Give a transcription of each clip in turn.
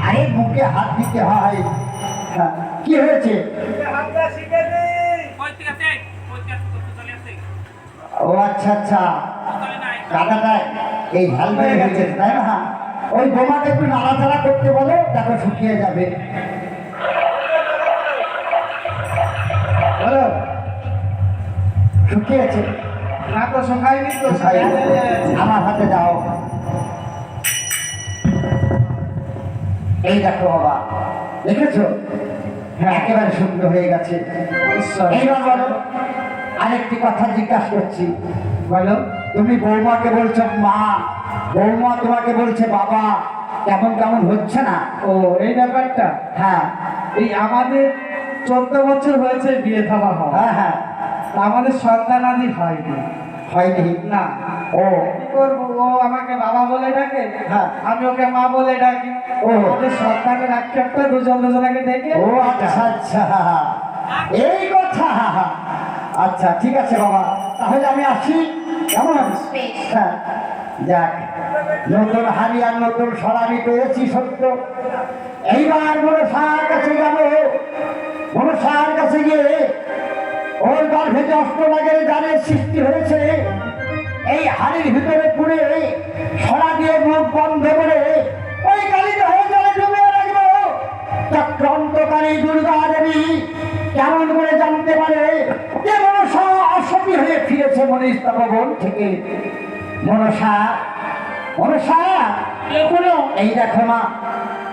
আরে মুখে হাত দিতে হয়। কি হয়েছে? ও আচ্ছা আচ্ছা, দাদাটা এই ঝাল বেড়ে গেছে তাই না? ওই বোমাকে একটু নাড়াচাড়া করতে বলো, দেখো শুকিয়ে যাবে। বলো শুকিয়েছে? না তো শুকায়নি তো। আমার হাতে দাও। এই দেখো বাবা, দেখেছো? হ্যাঁ, একেবারে শুকনো হয়ে গেছে। এইবার বলো, আরেকটি কথা জিজ্ঞাসা করছি। বলো। তুমি বৌমাকে বলছো মা, বৌমা তোমাকে বলছে বাবা, কেমন কেমন হচ্ছে না? ও এই ব্যাপারটা। হ্যাঁ এই আমাদের 14 বছর হয়েছে বিয়ে থাকা হওয়া, হ্যাঁ হ্যাঁ, তা আমাদের সন্তান আদি হয়নি। হয়নি? না। ও কি করবো, ও আমাকে বাবা বলে ডাকে, হ্যাঁ, আমি ওকে মা বলে ডাকি। ও। আমাদের সন্তানের আক্ষেপটা দুজনকে দেখে। ও আচ্ছা আচ্ছা, এই কথা। আচ্ছা ঠিক আছে বাবা, তাহলে আমি আসি। কেমন? হ্যাঁ, যাক, নতুন হাড়ি আর নতুন সরাবি পেয়েছি সত্য। এইবার মনসার কাছে যাবো। মনসার কাছে গিয়ে ওর গর্ভে যে অষ্টনাগের জানের সৃষ্টি হয়েছে, এই হাড়ির ভিতরে পুড়ে সরা দিয়ে মুখ বন্ধ করে ওই কালিতে হয়ে জলে ডুবিয়ে রাখবো। চক্রান্তকারী দুর্গা দেবী কেমন করে জানতে পারে যে মনসা অসতী হয়ে ফিরেছে মনীষ তপবন থেকে? মনসা, মনসা, এই দেখো মা,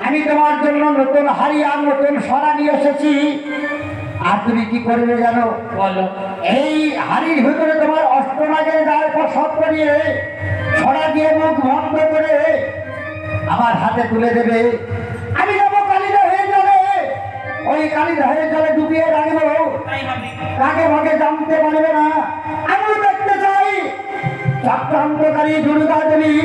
আমি তোমার জন্য নতুন হাড়ি আর নতুন সরা নিয়ে এসেছি। আর তুমি কি করবে জানো? বলো। এই হাড়ির ভিতরে তোমার অষ্টনাগের গায়ে প্রসব করিয়ে সরা দিয়ে মুখ বন্ধ করে আমার হাতে তুলে দেবে। আমি যাবো কালিদা হয়ে যাবে, ওই কালিদা হয়ে জলে ডুবিয়ে রাখবো। কাকে ভাগে জানতে পারবে না। আমি দেখতে চাই চক্রান্তকারী দুর্গা দেবী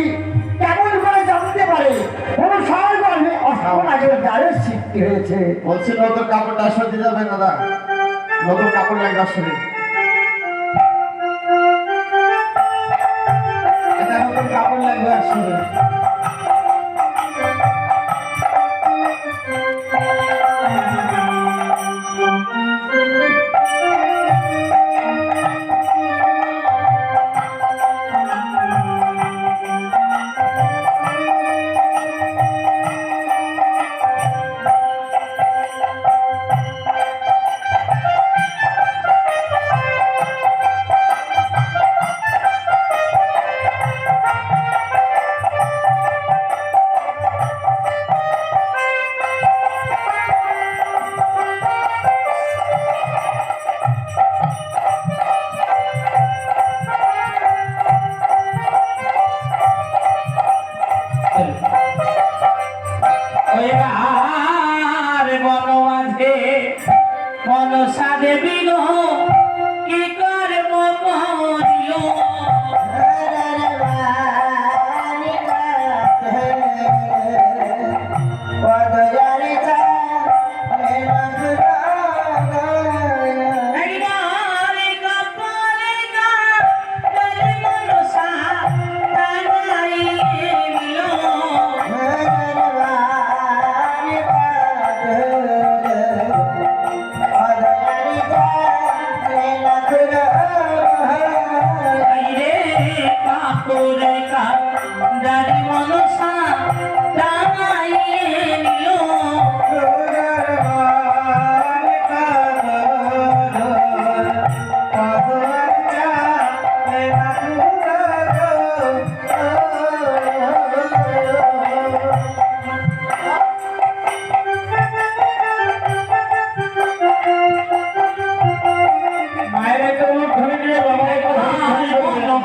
কেমন করে জানতে পারে কোন সার গর্ভে অষ্টনাগের গায়ের সৃষ্টি হয়েছে। বলছি নতুন কাপড়টা সরিয়ে যাবে দাদা, নতুন কাপড় লাগবে আসলে। এটা নতুন কাপড় লাগবে আসলে। মনসা দেবী গো কি করব করিও?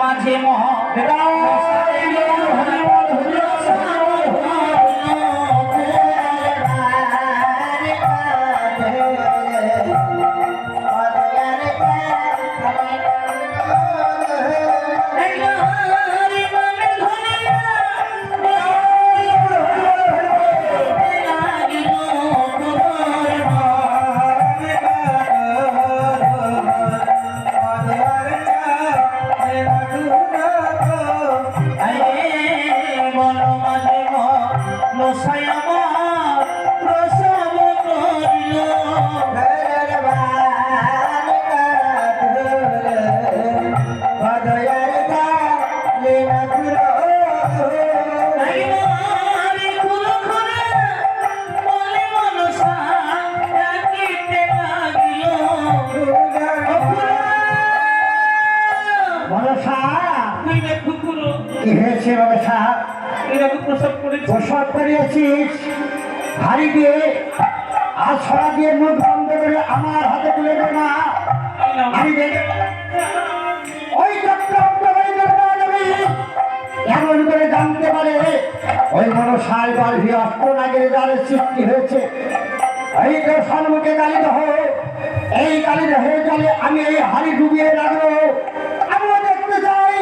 মাঝে মনসা তুই না কুকুরো কি হয়েছে মনসা? এরকম প্রসব করেছিস প্রসব করিয়েছিস হাড়ি দিয়ে আর ছড়া দিয়ে মুখ বন্ধ করে আমার হাতে তুলে দে না। আমি ওই চক্রান্ত ওই দুর্গাদেবী এমন করে জানতে পারে ওই মনসায় গর্ভে অষ্টনাগের দ্বারে সৃষ্টি হয়েছে। এই তো সম্মুখে কালীদহ, এই কালীদহের জলে আমি এই হাড়ি ডুবিয়ে রাখবো। আমিও দেখতে চাই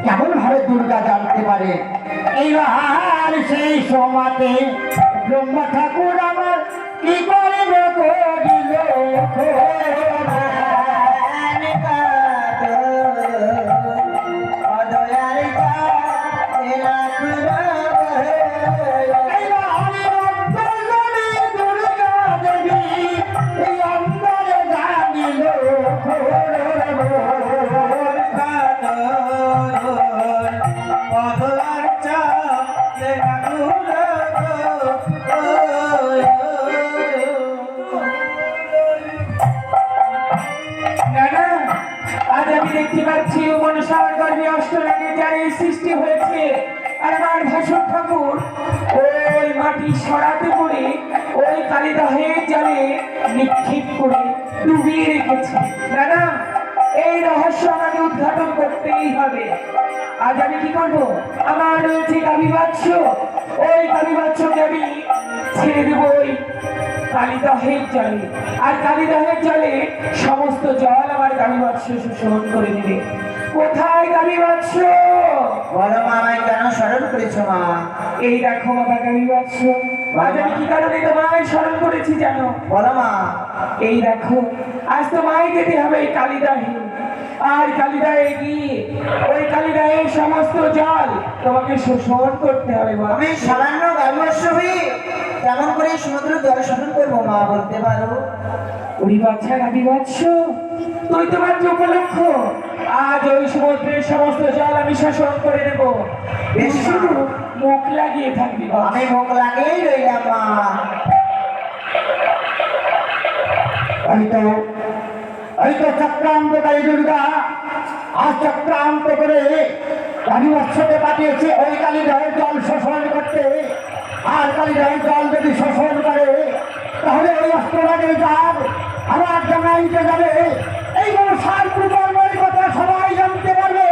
কেমন ভাবে দুর্গা জানতে পারে। এইবার সেই সমাতে ব্রহ্মা ঠাকুর আমার কি করে করিল দাদা, আজ আমি দেখতে পাচ্ছি ও মনসার গর্ভে অষ্টনাগের দ্বারে সৃষ্টি হয়েছে। আর আমার ভাসুর ঠাকুর ওই মাটি সরাতে করে ওই কালীদহের জলে নিক্ষেপ করে ডুবিয়ে রেখেছে। দাদা, এই রহস্য আমাকে উদ্ঘাটন করতেই হবে। আজ আমি কি করবো? আমার রয়েছে কাবিবাচ্য, ওই কাবিবাচ্যকে আমি ছেড়ে দেবো ওই কালীদহের জলে। আর কালীদহের জলে সমস্ত জল আমার কাবিবাচ্য শোষণ করে দিবে। কোথায় কাবিবাচ্য? বলো মা, আমায় কেন স্মরণ করেছো মা? এই দেখো মাথা কাবিবাচ্য, আজ আমি কি কারণে তোমায় স্মরণ করেছি জানো? বলো মা। এই দেখো, আজ তোমায় যেতে হবে এই কালীদহে। আর কালীদহে গিয়ে ওই কালীদহের সমস্ত জল তোমাকে শোষণ করতে হবে। বলো। আমি সামান্য গার্ভস্থ হয়ে কেমন করে সমুদ্র জল শোষণ করবো মা, বলতে পারো? ওই বাচ্চা কাবিবাচ্য, তুই তোমার যে উপলক্ষ, আজ ওই সমুদ্রের সমস্ত জল আমি শোষণ করে নেব। বেশ মা। শুধু মুখ লাগিয়ে থাকবি বাবা। আমি মুখ লাগিয়েই রইলাম মা। এই তো চক্রান্তকারী দুর্গা আর চক্রান্ত করে কালীবৎসকে পাঠিয়েছে ওই কালীদহের জল শোষণ করতে। আর কালীদহের জল যদি শোষণ করে তাহলে ওই অষ্টনাগের জাল আমার জানাইতে যাবে। এই মনসার কুকর্মের কথা সবাই জানতে পারবে,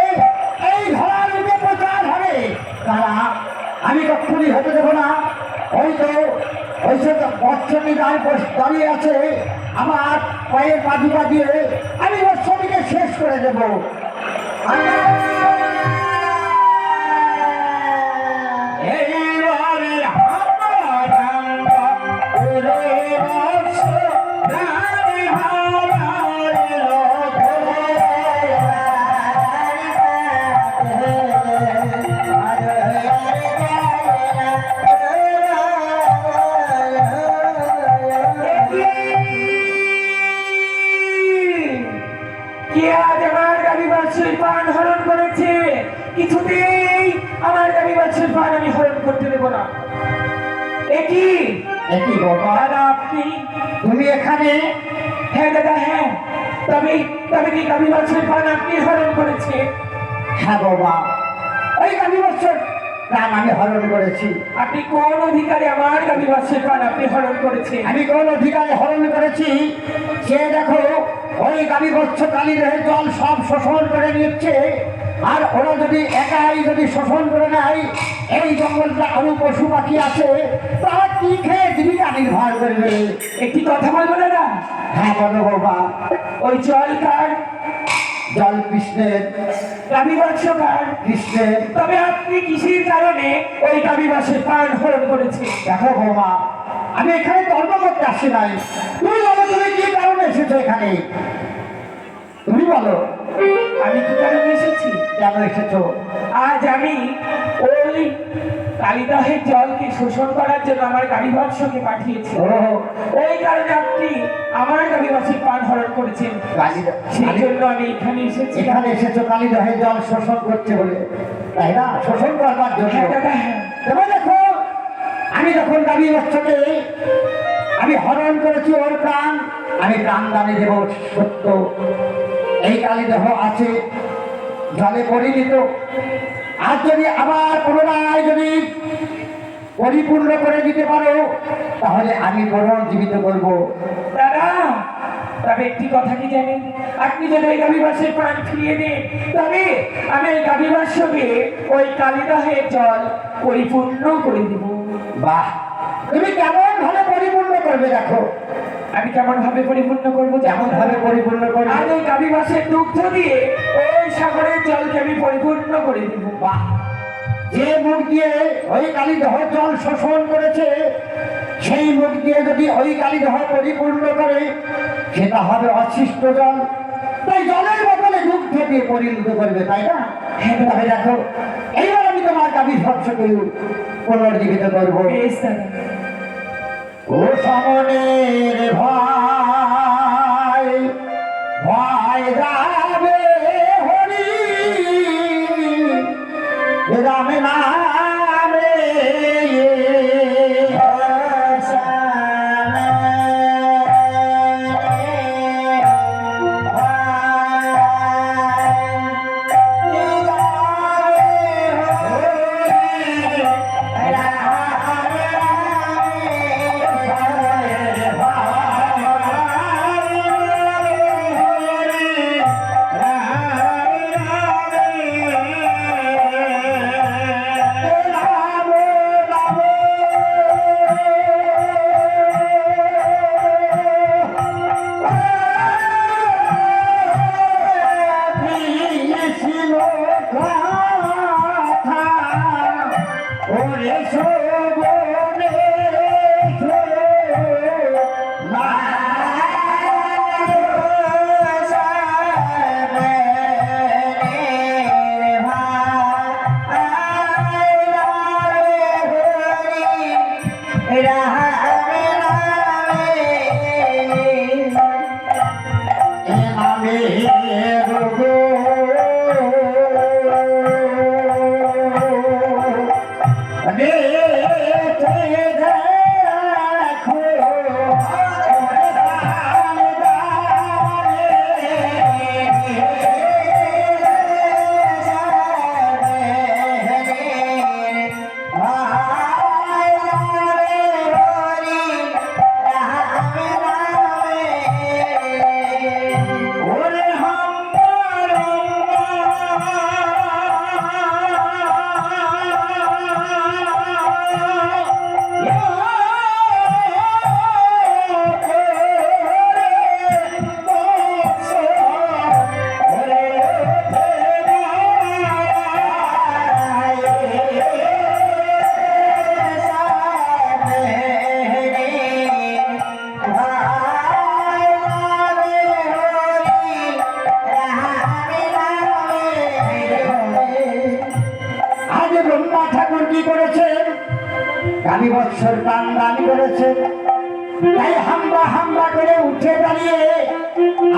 এই ধরার রূপে প্রচার হবে। তারা আমি কখনই হতে দেবো না। ওই তো ওই সে বৎসটি দাঁড়িয়ে আছে আমার পায়ের পাদুকা দিয়ে, আমি বৎসটিকে শেষ করে দেবো। কে আজ আমার কাবিবাচ্যের পান হরণ করেছে? কিছুতেই আমার কাবিবাচ্যের পান আমি হরণ করতে দেবো না। একই বাবা, দাদা, আপনি? তুমি এখানে? হ্যাঁ দাদা, হ্যাঁ। তবে তবে কি কাবিবাচ্যের পান আপনি হরণ করেছে? হ্যাঁ বাবা, ওই কালীবৎসর প্রাণ আমি হরণ করেছি। আপনি কোন অধিকারে আমার কাবিবাচ্যের পান আপনি হরণ করেছেন? আমি কোন অধিকারে হরণ করেছি সে দেখো, ওই কালীবৎস কালীদহের জল সব শোষণ করে নিচ্ছে। আর ওরা যদি একাই যদি শোষণ করে নেয়, এই জঙ্গলটা আরো পশু পাখি আছে, তারা কি খেয়ে জীবিকা নির্ভর করবে? একটি কথা বলবো দাদা? হ্যাঁ বলো বাবা। ওই জল কার? জল কৃষ্ণের। কাবিবাচ্য কার? কৃষ্ণের। তবে আপনি কিসের কারণে ওই কাবিবাচ্যের পান হরণ করেছেন? দেখো বৌমা, আমি এখানে তর্ক করতে আসি নাই। তুমি বলো, তুমি কি কারণে এসেছো এখানে? তুমি বলো আমি কি কারণে এসেছি? কেন এসেছো? আজ আমি ওই কালিদহের জলকে শোষণ করার জন্য আমার কাবিবাচ্যকে পাঠিয়েছি। ও ওই কারণে আপনি আমার কাবিবাচ্যের পান হরণ করেছেন। সেই জন্য আমি এখানে এসেছি। এখানে এসেছো কালীদহের জল শোষণ করছে বলে, তাই না? শোষণ করবার জন্য। হ্যাঁ দাদা, হ্যাঁ। তবে দেখো, আমি যখন কালীবৎসকে আমি হরণ করেছি ওর প্রাণ, আমি প্রাণ দানে দেব সত্য। এই কালীদেহ আছে জলে পরিণত, আর যদি আবার পুনরায় যদি পরিপূর্ণ করে দিতে পারো তাহলে আমি পুনর্জীবিত করব। দাদা, তবে একটি কথা কি জানেন, আপনি যদি ওই গাভীবাসের প্রাণ ফিরিয়ে দেন তবে আমি ওই গাভীবাসকে ওই কালিদাহের জল পরিপূর্ণ করে দেব। বাহ, তুমি কেমন ভাবে পরিপূর্ণ করবে দেখো। আমি কেমন ভাবে পরিপূর্ণ করবো? কেমন ভাবে পরিপূর্ণ করবে? আর ওই গাভীবাসের দুগ্ধ দিয়ে ওই সাগরের জলকে আমি পরিপূর্ণ করে দেব। বাহ, যে মুখ দিয়ে ওই কালীদহ জল শোষণ করেছে সেই মুখ দিয়ে যদি ওই কালীদহ পরিপূর্ণ করে সেটা হবে অশিষ্ট জল, তাই জলের বদলে দুগ্ধ দিয়ে পরিণত করবে, তাই না? তবে দেখো, এইবার আমি তোমার গাভীর ভৎসকে পুনর্জীবিত করবো। বেশ দাদা। ও সমনের ভাই, ভাই যাবে হরি রামে নামে কালী বৎসর প্রাণ দান করেছে, তাই হাম্বা হাম্বা করে উঠে দাঁড়িয়ে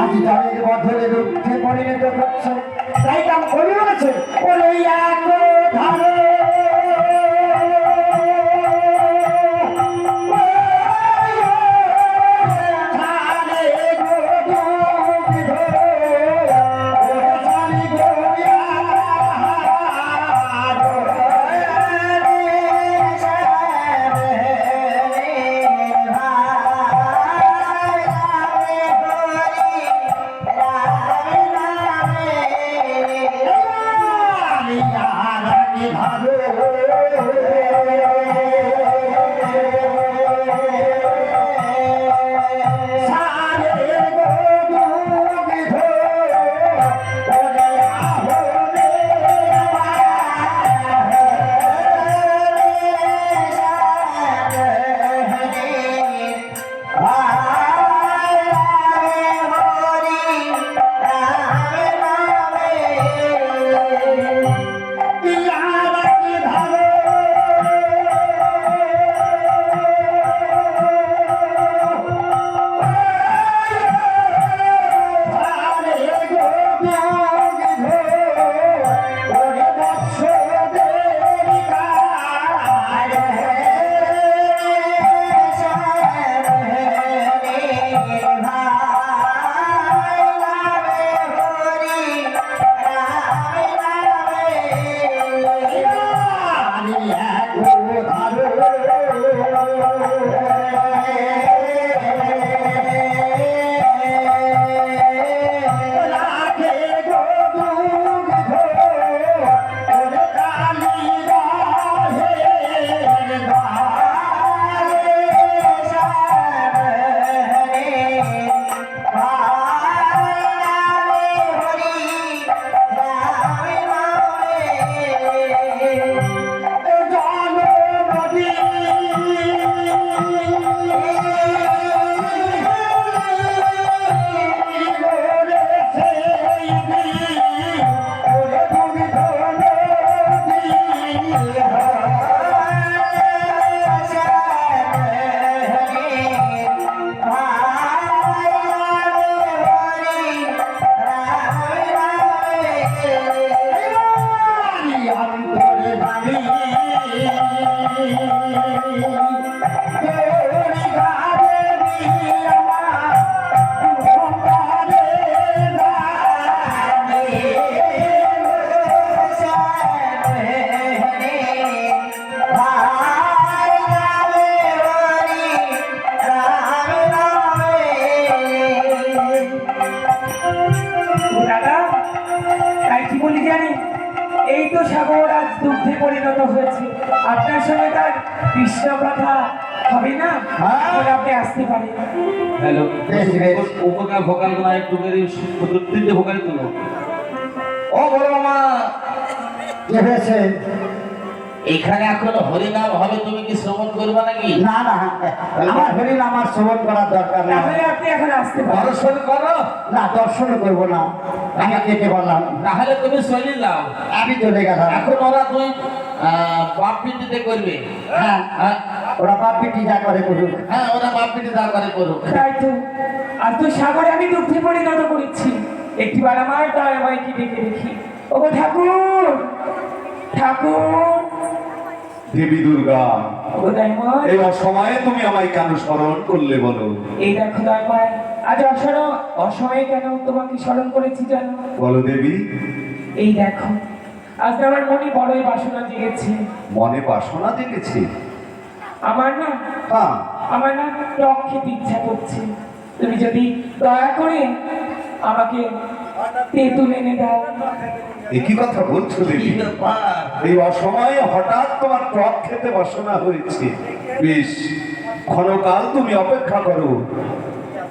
আজ জলের বদলে দুঃখে পরিণত করছে। তাই কাম করি বলেছে ওরে এক ধারে ধারে দাদা তাই কি বলি জানি, এই তো সাগর আজ দুগ্ধে পরিণত হয়েছে, আপনার সঙ্গে তার কৃষ্ণ কথা হবে না? হ্যাঁ। এখন আপনি আসতে পারেন। হ্যালো বেশ, বেশ। উপকার ভোকাল না একটু বেরিয়ে তিনটে ভোকালই তুলো। ও বড় মামা, কি হয়েছে? এখানে এখন হরিনাম হবে, তুমি কি শ্রবণ করবে নাকি? না না, আমার হরিণ আমার শ্রবণ করার দরকার নেই। তাহলে আপনি এখন আসতে পারেন। দর্শন করো, না, দর্শনও করবো না, আমি কেটে বললাম তাহলে তুমি চলে যাও। আমি চলে গেলাম। এখন ওরা তুই বাপ পিটিতে করবে। হ্যাঁ, হ্যাঁ ওরা বাপ বেটি যা করে করুক। হ্যাঁ, ওরা বাপ পিটি দা করে করুক। তাই তো আজ তো সাগরে আমি দুগ্ধে পরিণত করেছি, একটিবার আমার দয়াময়কে ডেকে দেখি। ও গো ঠাকুর, ঠাকুর, দেবী দুর্গা, ও গো দয়াময়, এই অসময়ে তুমি আমায় কেন স্মরণ করলে বলো? এই দেখো দয়াময়, আজ অসময়ে কেন তোমাকে স্মরণ করেছি জানো? বলো দেবী। এই দেখো, আজ না আমার মনে বড়ই বাসনা জেগেছে। মনে বাসনা জেগেছে? আমার না হ্যাঁ, আমার না টক খেতে ইচ্ছা করছে, তুমি যদি দয়া করে আমাকে তেঁতুল এনে দাও। একই কথা বলছো দেবী? এই অসময়ে হঠাৎ তোমার টক খেতে বাসনা হয়েছে। বেশ, ক্ষণকাল তুমি অপেক্ষা করো,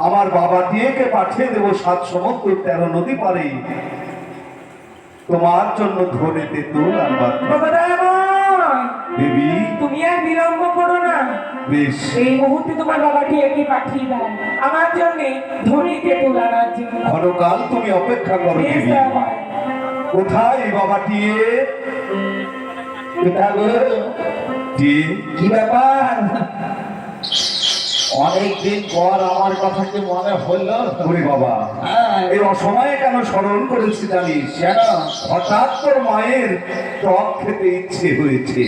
আমার বাবা দিয়েকে পাঠিয়ে দেবো 7 সমুদ্র 13 নদী পারে তোমার জন্য ধরে তেঁতুল আনবার। বাবা দয়াময়, দেবী তুমি আর বিলম্ব করো না, বেশ, এই মুহূর্তে তোমার বাবাকে একে পাঠিয়ে দাও আমার জন্য ধনী তেঁতুল আনার জন্য। ক্ষণকাল তুমি অপেক্ষা করো বেশ দেবী। দয়াময়। কোথায় এই বাবাটি? কি ব্যাপার? অনেকদিন পর আমার কথা কি মনে হলো? ওরে বাবা, হ্যাঁ, এই অসময়ে কেন স্মরণ করেছি জানিস? কেন? হঠাৎ তোর মায়ের টক খেতে ইচ্ছে হয়েছে।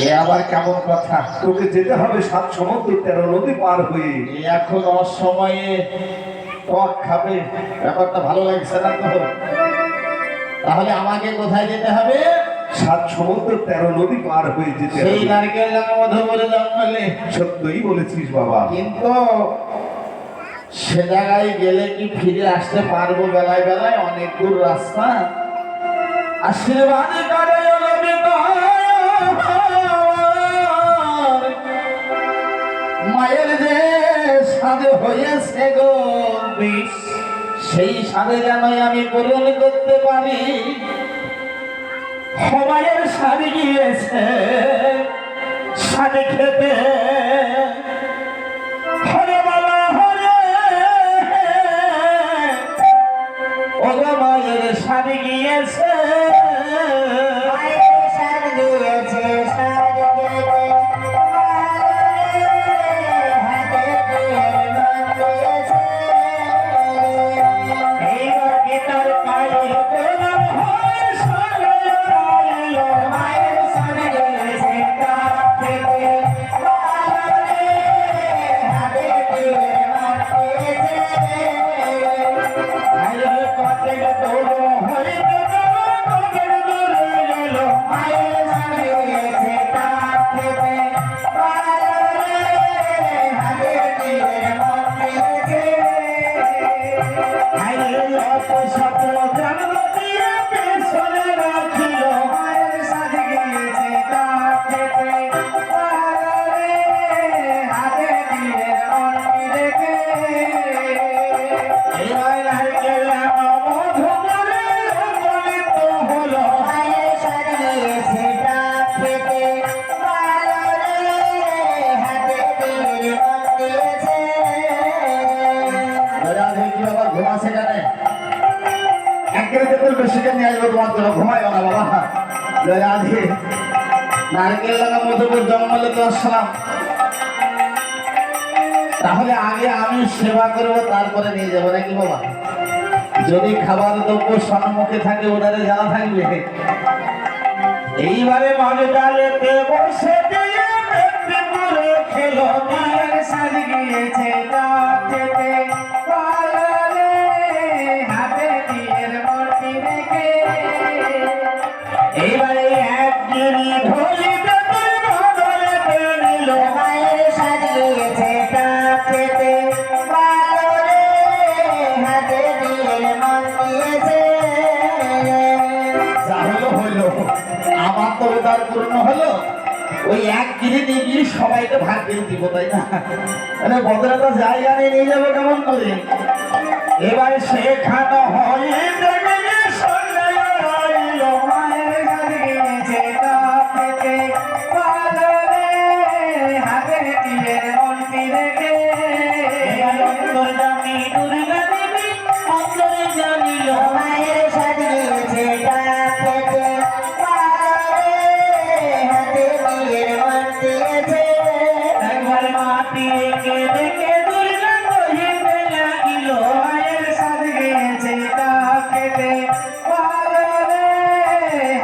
এ আবার কেমন কথা? তোকে যেতে হবে 7 সমুদ্র 13 নদী পার হয়ে। এ এখন অসময়ে টক খাবে, ব্যাপারটা ভালো লাগছে না তো। তাহলে আমাকে কোথায় যেতে হবে? 7 সমুদ্র 13 নদী পার হয়ে যেতে সেই হবে। নারকেল ডাঙা মধুপুরে জঙ্গলে। সত্যই বলেছিস বাবা। কিন্তু সে জায়গায় গেলে কি ফিরে আসতে পারবো? বেলায় বেলায় অনেক দূর রাস্তা। আশীর্বাদ করে মায়ের যে সাধে হয়েছে গো বিষ, সেই সাধে যেন আমি পূরণ করতে পারি। মায়ের সাধে গিয়েছে সাধে খেতে, হরে বাবা হরে, ও গো মায়ের সাধে গিয়েছে, এইবার কি তার পায়ে প্রণাম হয় সাধে আইল, মায়ের সাধে গিয়েছে তার থেকে, মায়ের কটের দৌড় হরে কটের দৌড়ে গেল, মায়ের সাধে গিয়েছে তার থেকে, ঘুমাচ্ছে জানে একের তেতুল বেশিকে নিয়ে আসবো তোমার জন্য, ঘুমাইও না বাবা। রাধে নারকেল লাগা মধুপুর জঙ্গলে তো আসলাম, তাহলে আগে আমি সেবা করবো তারপরে নিয়ে যাবো নাকি বাবা? যদি খাবার দ্রব্য সম্মুখে থাকে ওনারে জানা থাকবে। এইবারে মাঝে ডালেতে বসে দিয়ে পেটে পুরো খেলো, মায়ের সাজ গিয়েছে তার থেকে, পালালে হাতে বিয়ের মূর্তি রেখে। এইবারে এক গিরি ঢোলি তেতুল বদলেতে নিল, মায়ের সাজ গিয়েছে তার থেকে, পালালে হাতে বিয়ের মূর্তি দিয়েছে। তার পূর্ণ হলো, ওই এক গিরি নিয়ে গিয়ে সবাইকে ভাগ করে দিব, তাই না? মানে বদলাটা জায়গা নিয়ে যাবো কেমন করে? এবার সেখানে হয়ে দেখে সন্ধ্যায় আইলো মায়ের গাড়ি গিয়েছে কাঁপতে, পালরে হাতে দিয়ে মন্ত্রী রেখে অন্তর্যামী দুর্গা দেবী অন্তরে জানিল মায়ের সাজিয়েছে ডাকেতে, পালরে হাতে দিয়ে মাতিয়েছে। একবার মাটি এঁকে দেখে দুর্গা কহিতে লাগিল মায়ের সাথে গিয়েছে কাকেতে, পালরে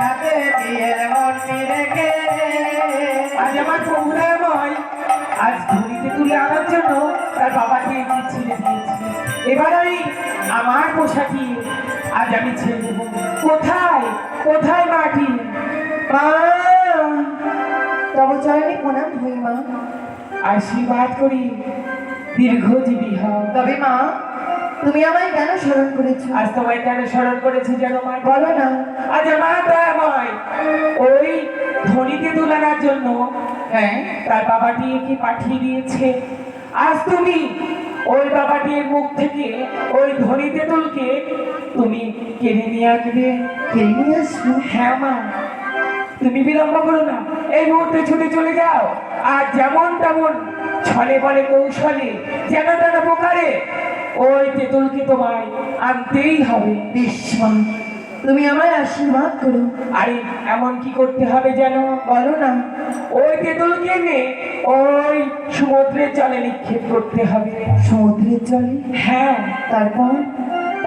হাতে দিয়ে মন্ত্রী রেখে। আজ আমার প্রভুদয়ময় আজ ধরিতে তুলে আনার জন্য তার বাবাকে এগিয়ে ছেড়ে দিয়েছি। এবার আমি আমার পোশাকি আজ আমি ছেড়ে দেবো। কোথায় কোথায় মাটি? মা, তব চরণে প্রণাম হই মা। আশীর্বাদ করি দীর্ঘজীবী হও। তবে মা, তুমি আমায় কেন স্মরণ করেছো? আজ তোমায় কেন স্মরণ করেছি জানো মা? বলো না। আজ আমার দয়াময় ওই ধনীতে তুলানোর জন্য হ্যাঁ তার বাবাটিকে পাঠিয়ে দিয়েছে। আজ তুমি ওই বাবাটির মুখ থেকে ওই ধনীতে তুলকে তুমি কেড়ে নিয়ে আসবে। কেড়ে নিয়ে আসবো? হ্যাঁ মা, তুমি বিলম্ব করো না, এই মুহূর্তে ছুটে চলে যাও। আর যেমন তেমন ছলে বলে কৌশলে যেন তেন প্রকারে ওই তেঁতুলকে তোমায় আনতেই হবে। বেশ মা, তুমি আমায় আশীর্বাদ করো। আরে এমন কি করতে হবে যেন? বলো না। ওই তেঁতুলকে এনে ওই সমুদ্রের জলে নিক্ষেপ করতে হবে। সমুদ্রের জলে? হ্যাঁ, তারপর?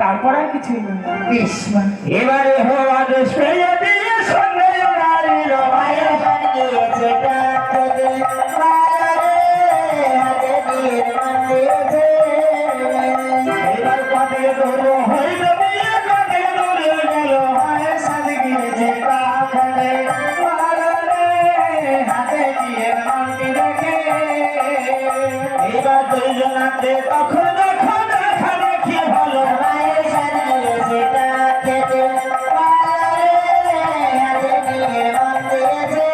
তারপর আর কিছুই না। বেশ মা। এবারে হওয়া দেশ পেয়ে দিয়ে সন্ধ্যায় আইলো মায়ের মায়ের সাজিয়েছে ডাকেতে, পালরে হাতে দিয়ে মাতিয়েছে। এবার কটে দূর হইল বিয়ে কটে দূরে গেল মায়ের সাথে গিয়েছে কাকড়ে, পালরে হাতে দিয়ে মন্ত্রী রেখে। এবার দুইজনাতে তখন দেখা দেখি ভালো মায়ের সাজিয়েছে ডাকেতে, পালরে হাতে দিয়ে মাতিয়েছে।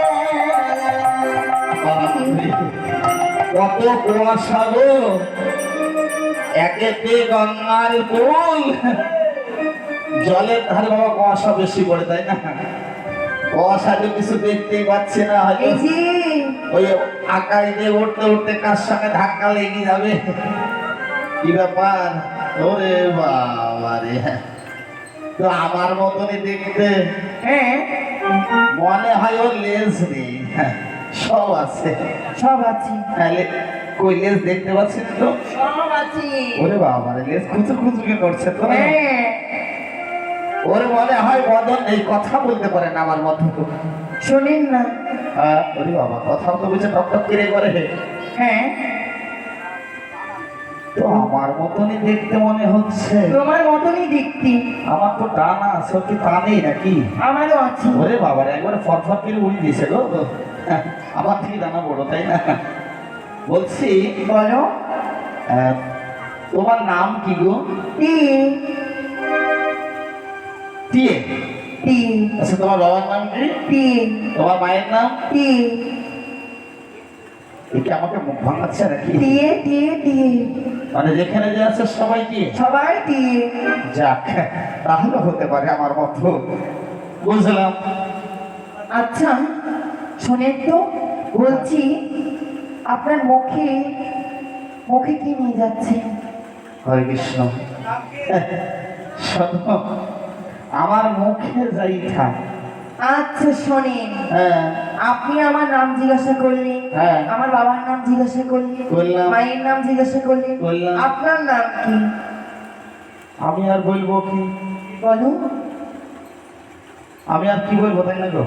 কত কুয়াশা গো, একেতে গঙ্গার কুল, জলের ধারে বাবা কুয়াশা বেশি পড়ে, তাই না? কুয়াশাকে কিছু দেখতেই পাচ্ছি না, হয়তো এই যে ওই আকাশ দিয়ে উঠতে উঠতে কার সঙ্গে ধাক্কা লেগে যাবে। কি ব্যাপার? ওরে বাবা রে, তো আমার মতনই দেখতে। হ্যাঁ, মনে হয় ওর লেজ নেই, সব আছে। সব আছে। তাহলে কই লেজ দেখতে পাচ্ছি না তো? সব আছে। ওরে বাবা রে, লেজ খুচুর খুচুর করছে তো। হ্যাঁ, ওর মনে হয় বদন এই কথা বলতে পারে না আমার মতো। শোনেন না। ওরে বাবা, কথাও তো বুঝে টক টক করে করে। হ্যাঁ, তো আমার মতনই দেখতে মনে হচ্ছে। তোমার মতনই দেখতে। আমার তো টানা সত্যি তা নেই নাকি? আমারও আছে। ওরে বাবা রে, একবার ফটফট করে উড়ি দিয়েছে গো। আমার থেকে দানা বড়, তাই না? বলছি, বলো। তোমার নাম কি গো? টি টিয়ে। টি আচ্ছা, তোমার বাবার নাম কি? টি তোমার মায়ের নাম? টি একে আমাকে মুখ ভাঙাচ্ছে নাকি? টিয়ে টিয়ে টিয়ে মানে যেখানে যে আছে সবাই কি? সবাই টিয়ে। যাক, তাহলে হতে পারে আমার মতো। বুঝলাম। আচ্ছা শোনেন তো, বলছি আপনার মুখে মুখে কি নিয়ে যাচ্ছেন? হরে কৃষ্ণ। শোনো, আমার মুখে যাই থাক। আচ্ছা শোনেন, হ্যাঁ, আপনি আমার নাম জিজ্ঞাসা করলেন, হ্যাঁ। আমার বাবার নাম জিজ্ঞাসা করলেন, করলাম। মায়ের নাম জিজ্ঞাসা করলেন, করলাম। আপনার নাম কি? আমি আর বলবো কি? বলো। আমি আর কি বলবো, তাই না গো?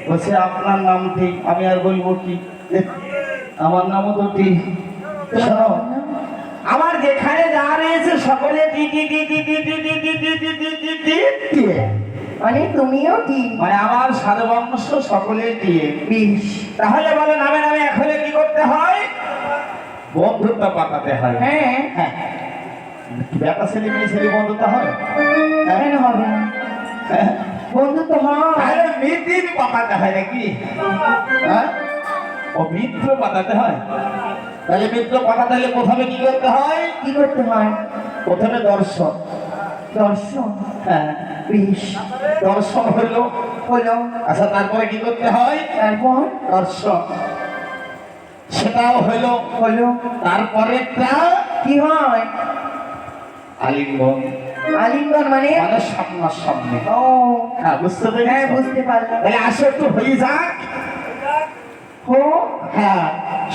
বলছে আপনার নাম ঠিক, আমি আর বলবো কি? আমার নামও তো ঠিক। শোনো, আমার যেখানে যা রয়েছে সকলে টি টি টি টি টি টি টি টি টি টি টি টি টি টি। মানে তুমিও টি? মানে আমার সাধবংশ সকলে টিয়ে। বেশ, তাহলে বলো নামে নামে এখন কি করতে হয়? বন্ধুত্ব পাতাতে হয়। হ্যাঁ। হ্যাঁ, বেটা ছেলে মেয়ে ছেলে বন্ধুত্ব হয়? কেন হবে না? হ্যাঁ, বন্ধু তো হয়। তাহলে মিত্র পাতাতে হয় নাকি? হ্যাঁ ও মিত্র পাতাতে হয়। তাহলে মিত্র পাতাতে হলে প্রথমে কি করতে হয়? কি করতে হয়? প্রথমে দর্শন। দর্শন। হ্যাঁ, বেশ, দর্শন হলো। হলো। আচ্ছা, তারপরে কি করতে হয়? তারপর দর্শন, সেটাও হলো। হলো। তারপরেরটা কি হয়? আলিঙ্গন, আলিঙ্গন মানে? মানে সামনাসামনি। ও হ্যাঁ, বুঝতে হ্যাঁ, পেরেছো? বুঝতে পারলাম। তাহলে আসো একটু হয়ে যাক। হো, হ্যাঁ,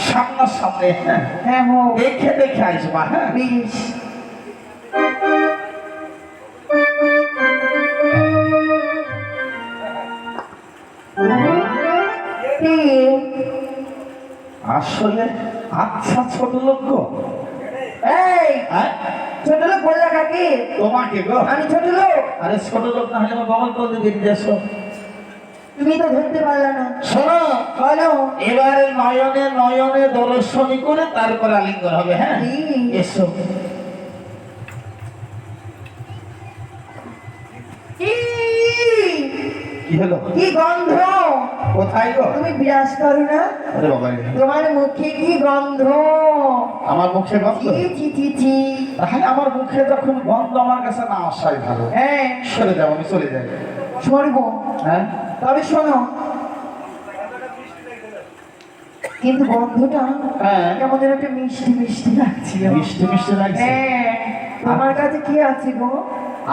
সামনাসামনি। হ্যাঁ, হ্যাঁ হো। দেখে দেখে আসবা। হ্যাঁ, বেশ। কে? আসলে আচ্ছা ছোট লোক গো। এই হ্যাঁ, ছোট লোক বললা কাকে? তোমাকে গো। আমি ছোট লোক? আরে ছোট লোক না হলে আমার বাবার কোন বেরিয়ে আসো। তুমি তো ধরতে পারলা না। শোনো, বলো। এবারে নয়নে নয়নে দর্শনী করে তারপর আলিঙ্গন হবে। হ্যাঁ, হুম। এসো। কি? কি হলো? কি গন্ধ? কোথায় গো? তুমি বিরাজ করো না? আরে বাবা রে, তোমার মুখে কি গন্ধ? আমার মুখে গন্ধ? ছি ছি ছি ছি। তাহলে আমার মুখে যখন গন্ধ আমার কাছে না আসাই ভালো। হ্যাঁ, সরে যাও, আমি চলে যাই। সরবো। হ্যাঁ, তবে শোনো, কিন্তু গন্ধটা হ্যাঁ। কেমন যেন একটা মিষ্টি মিষ্টি লাগছিল। মিষ্টি মিষ্টি লাগছে। হ্যাঁ, তোমার কাছে কি আছে গো?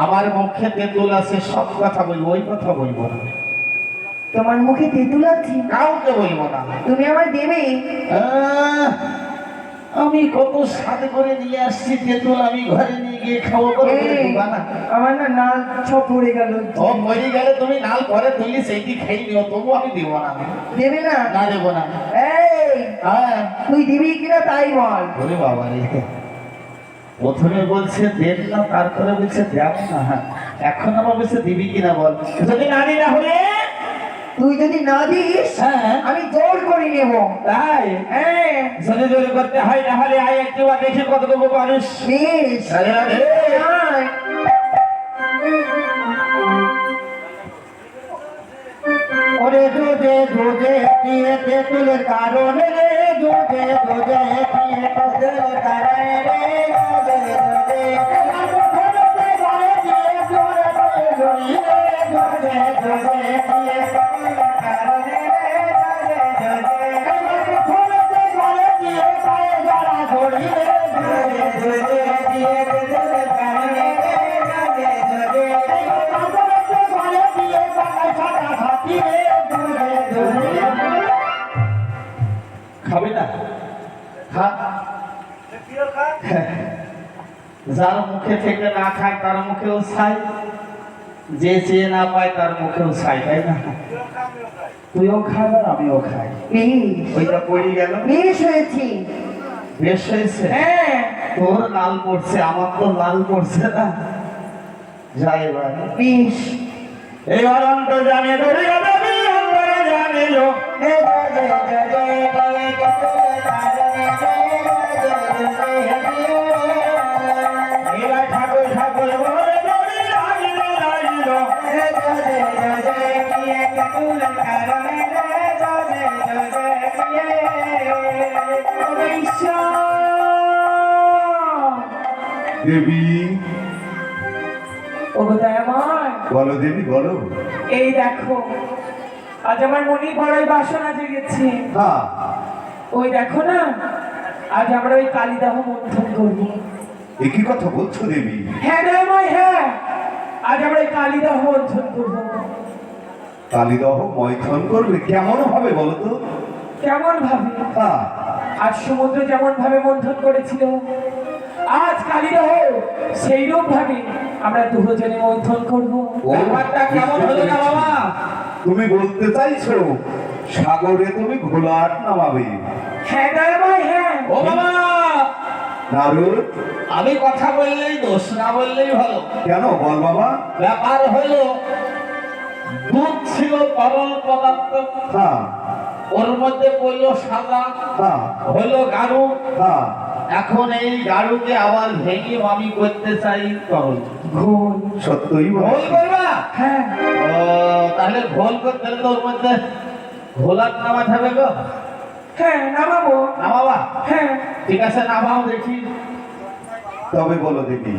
আমার মুখে তেঁতুল আছে, সব কথা বলবো, ওই কথা বলবো না, তোমার মুখে তেঁতুল আছে? কাউকে বলবো না। তুমি আমার দেবে? আহ, আমি কত স্বাদ করে নিয়ে আসছি তেঁতুল, আমি ঘরে নিয়ে গিয়ে খাবো, করে এই, দিবা না? আমার না নাল সব পড়ে গেল। ও মরে গেলে তুমি নাল ঘরে তুলি সেইটি খেয়ে নিও, তবু আমি দিব না। দেবে না? না দেবো না। এই, হ্যাঁ, তুই দিবি কিনা তাই বল। ওরে বাবা রে, প্রথমে বলছে দেন না, তারপরে বলছে দেব না। হ্যাঁ, এখন আবার বলছে দিবি কিনা বল। যদি না দিই তাহলে? তুই যদি না দিস, হ্যাঁ, আমি জোর করে নেব। তাই হ্যাঁ, যদি জোরে করতে হয় তাহলে আয় একটু দেখি কতটুকু পারিস। বেশ। আরে আরে, আয়। ওরে দুধে দুধে দিয়ে তেঁতুলের কারণে রে, দুধে দুধে দিয়ে তেঁতুলের কারণে রে, দুধে দুধে ঘরে ঘরে দিয়ে জোরে জোরে জড়ি রে, দুধে দুধে দিয়ে তেঁতুলের কারণে রে, দুধে দুধে ঘরে দিয়ে পায়ে জড়া ঘড়ি রে, দুধে দুধে দিয়ে তেঁতুলের কারণে রে, দুধে দুধে ঘরে দিয়ে পায়ে ছাড়া হাতি রে, দুধে দুধে। খাবি না? খা। যার মুখে থেকে না খায় তার মুখেও ছাই, যে চেয়ে না পায় তার মুখেও ছাই, তাই না? তুইও খাই আর আমিও খাই। বেশ। ওইটা পড়ে গেল। বেশ হয়েছি। বেশ হয়েছে। হ্যাঁ, তোর লাল পড়ছে, আমার তো লাল পড়ছে না। যাই এবার। বেশ। এবার অন্তর জানে ধরে যাবে, অন্তরে জানিল। এ দুধে দুধে দিয়ে তেঁতুলের কারণে রে, দুধে দুধে এবার ঠাকুর ঠাকুর বলে বলি লাগিল লাগিল। এ দুধে দুধে দিয়ে তেঁতুলের কারণে রে, দুধে দুধে দিয়ে। ওরে ঈশ্বর! দেবী, ওগো দয়াময়, বলো দেবী বলো। এই দেখো, আজ আমার মনে বড়ই বাসনা জেগেছে। হ্যাঁ, ওই দেখো না, আজ আমরা ওই কালিদাহ মন্থন করবো। একই কথা বলছো দেবী? হ্যাঁ দয়াময়, হ্যাঁ, আজ আমরা ওই কালিদাহ মন্থন করবো। কালিদহ মৈথন করবে, কেমন হবে বলো তো? কেমন ভাবে? হ্যাঁ, আজ সমুদ্র যেমন ভাবে মন্থন করেছিল, আজ কালিদাহ সেই রূপ ভাবে আমরা দুজনে মন্থন করবো। ও, ব্যাপারটা কেমন হলো না বাবা? তুমি বলতে চাইছো সাগরে তুমি ঘোলাট নামাবে? হ্যাঁ দয়াময়, হ্যাঁ। ও বাবা, নারদ, আমি কথা বললেই দোষ, না বললেই ভালো। কেন বল বাবা? ব্যাপার হলো, দুধ ছিল তরল পদার্থ, হ্যাঁ ওর মধ্যে পড়লো সাদা, হ্যাঁ হলো গাঢ়। হ্যাঁ, এখন এই গাঢ়কে আবার ভেঙে আমি করতে চাই তরল। ঘোল। সত্যই ভুল বলছি। করবা? হ্যাঁ ও তাহলে ঘোল করতে হলে তো ওর মধ্যে ঘোলার নামাতে হবে গো। হ্যাঁ নামাবো। নামাবা? হ্যাঁ ঠিক আছে নামাও দেখি। তবে বলো দেবী,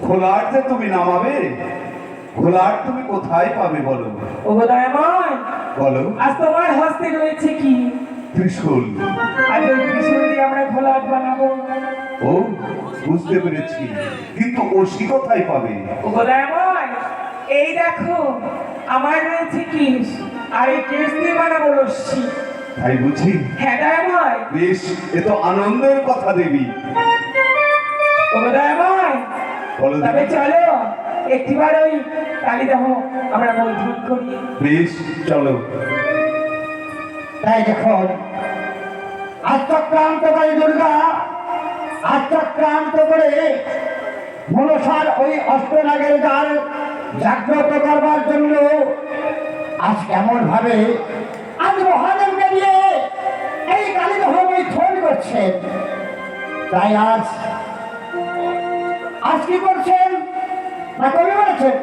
ঘোলাট যে তুমি নামাবে, ঘোলাট তুমি কোথায় পাবে বলো? ও দয়াময়, বলো। আজ তোমার হস্তে রয়েছে কি? ত্রিশূল। আজ ওই ত্রিশূল দিয়ে আমরা ঘোলাট বানাবো। ও বুঝতে পেরেছি, কিন্তু ওষি কোথায় পাবে? ও দয়াময়, এই দেখো আমার রয়েছে কিস, আর এই কেস দিয়ে বানাবো রশ্মি। তাই বুঝি? হ্যাঁ দয়াময়। বেশ, এ তো আনন্দের কথা দেবী। ও দয়াময়, বলো তবে দেবী। চলো একটিবার ওই কালীদাহ আমরা বৈঠন করি। বেশ, চলো। তাই দেখুন, আত্মক্রান্তকারী দুর্গা আত্মক্রান্ত করে মনসার ওই অষ্টনাগের জাল জাগ্রত করবার জন্য আজ কেমন ভাবে আজ মহাদেবকে দিয়ে এই কালীদহ বৈঠন করছেন। তাই আজ কি করছেন না কবি বলেছেন,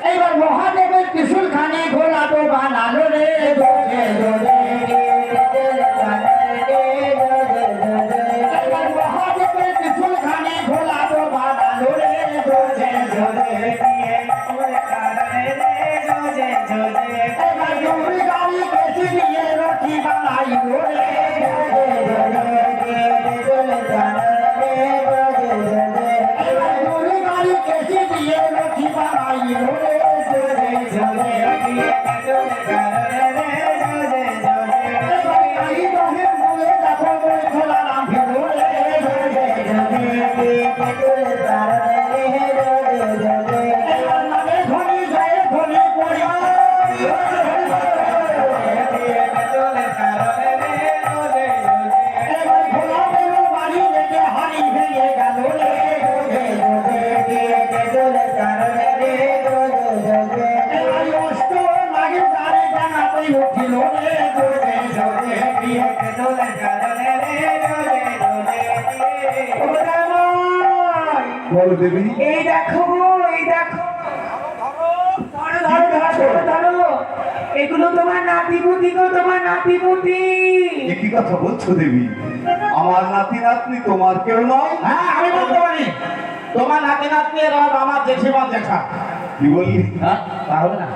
এইবার মহাদেবের ত্রিশূল খানি ঘোলাটো বানালো রে দোলে দোলে। এইবার মহাদেবের ত্রিশূল খানি ঘোলাটো বানালো রে দোলে দোলে। এইবার গৌরী গাড়ি কেসি দিয়ে রথি বানাইলো রে দোলে দোলে। এইবার গৌরী গাড়ি কেসি দিয়ে রথি বানাইলো রে দোলে দোলে। এইবার কালীদহের মূলে দেখো বৈঠলা নাম ফেলো রে দোলে দোলে। এইবার নামে ধ্বনি জয় ধ্বনি করি এবার ভোলা বেরো বাড়ি লেগে হাড়ি ভেঙে গেল রে এবার অষ্ট নাগের দ্বারে জানাতে উঠিল রে ও দয়াময়, বলো দেবী। এই দেখো এই দেখো, ধরো ধরো ধরো ধরো, এগুলো তোমার নাতিপুতি গো, তোমার নাতিপুতি। এ কি কথা বলছো দেবী? আমার নাতি নাতনি তোমার কেউ নয়? হ্যাঁ আমি বলতে পারি, তোমার নাতি নাতনি রব আমার জেঠিমা জেঠা। কি বললি? হ্যাঁ তাহলে না,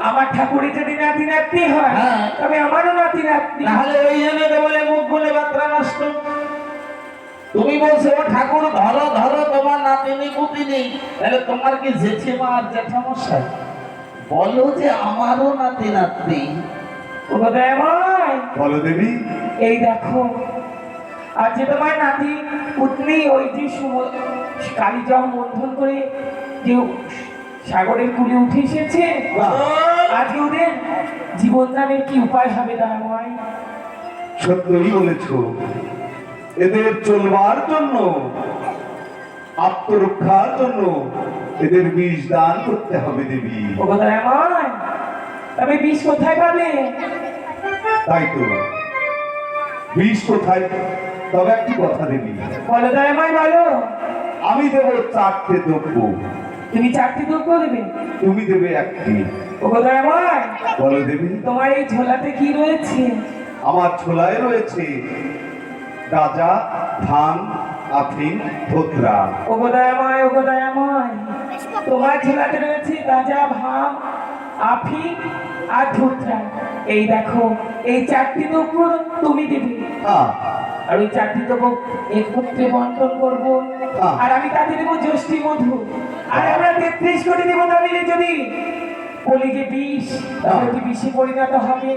আমার ঠাকুরের যদি নাতি নাতনি হয়, হ্যাঁ। তবে আমারও নাতি নাতনি। তাহলে ওই জন্য তো বলে মুখ বলে বাত্রা নষ্ট। তুমি বলছো ও ঠাকুর ধরো ধরো তোমার নাতিনি পুতিনি, তাহলে তোমার কি জেঠিমা আর জেঠামশাই? বলো যে আমারও নাতি নাতনি। ও দয়াময়, বলো দেবী। এই দেখো আজ যে তোমার নাতি পুতনি ওই যে কালীজল মন্থন করে যে সাগরের কুলে উঠে এসেছে, আজকে ওদের জীবন দানের কি উপায় হবে দয়াময়? সত্যই বলেছ, এদের চলবার জন্য, আত্মরক্ষার জন্য এদের বিষ দান করতে হবে দেবী। ও দয়াময়, তবে বিষ কোথায় পাবে? তাই তো, বিষ কোথায়? তবে একটি কথা দেবী, বলো দয়াময় বলো। আমি দেব 4টে দ্রব্য, তুমি 4টি দ্রব্য দেবে? তুমি দেবে 1টি। ও দয়াময়, বলো দেবী। তোমার এই ঝোলাতে কি রয়েছে? আমার ছোলায় রয়েছে গাঁজা, ধান, আফিং, ধোত্রা। ও দয়াময়, ও দয়াময়, তোমার ঝোলাতে রয়েছে গাঁজা, ভাম, আফি আর ধুতরা। এই দেখো এই 4টি দ্রব্য তুমি দেবে, হ্যাঁ, আর ওই 4টি দ্রব্য একত্রে বন্টন করবো। হ্যাঁ। আর আমি তাতে দেবো জ্যৈষ্ঠী মধু, আর আমরা 33 কোটি দেবতা মিলে যদি বলি যে বিষ, তাহলে কি বিষে পরিণত হবে।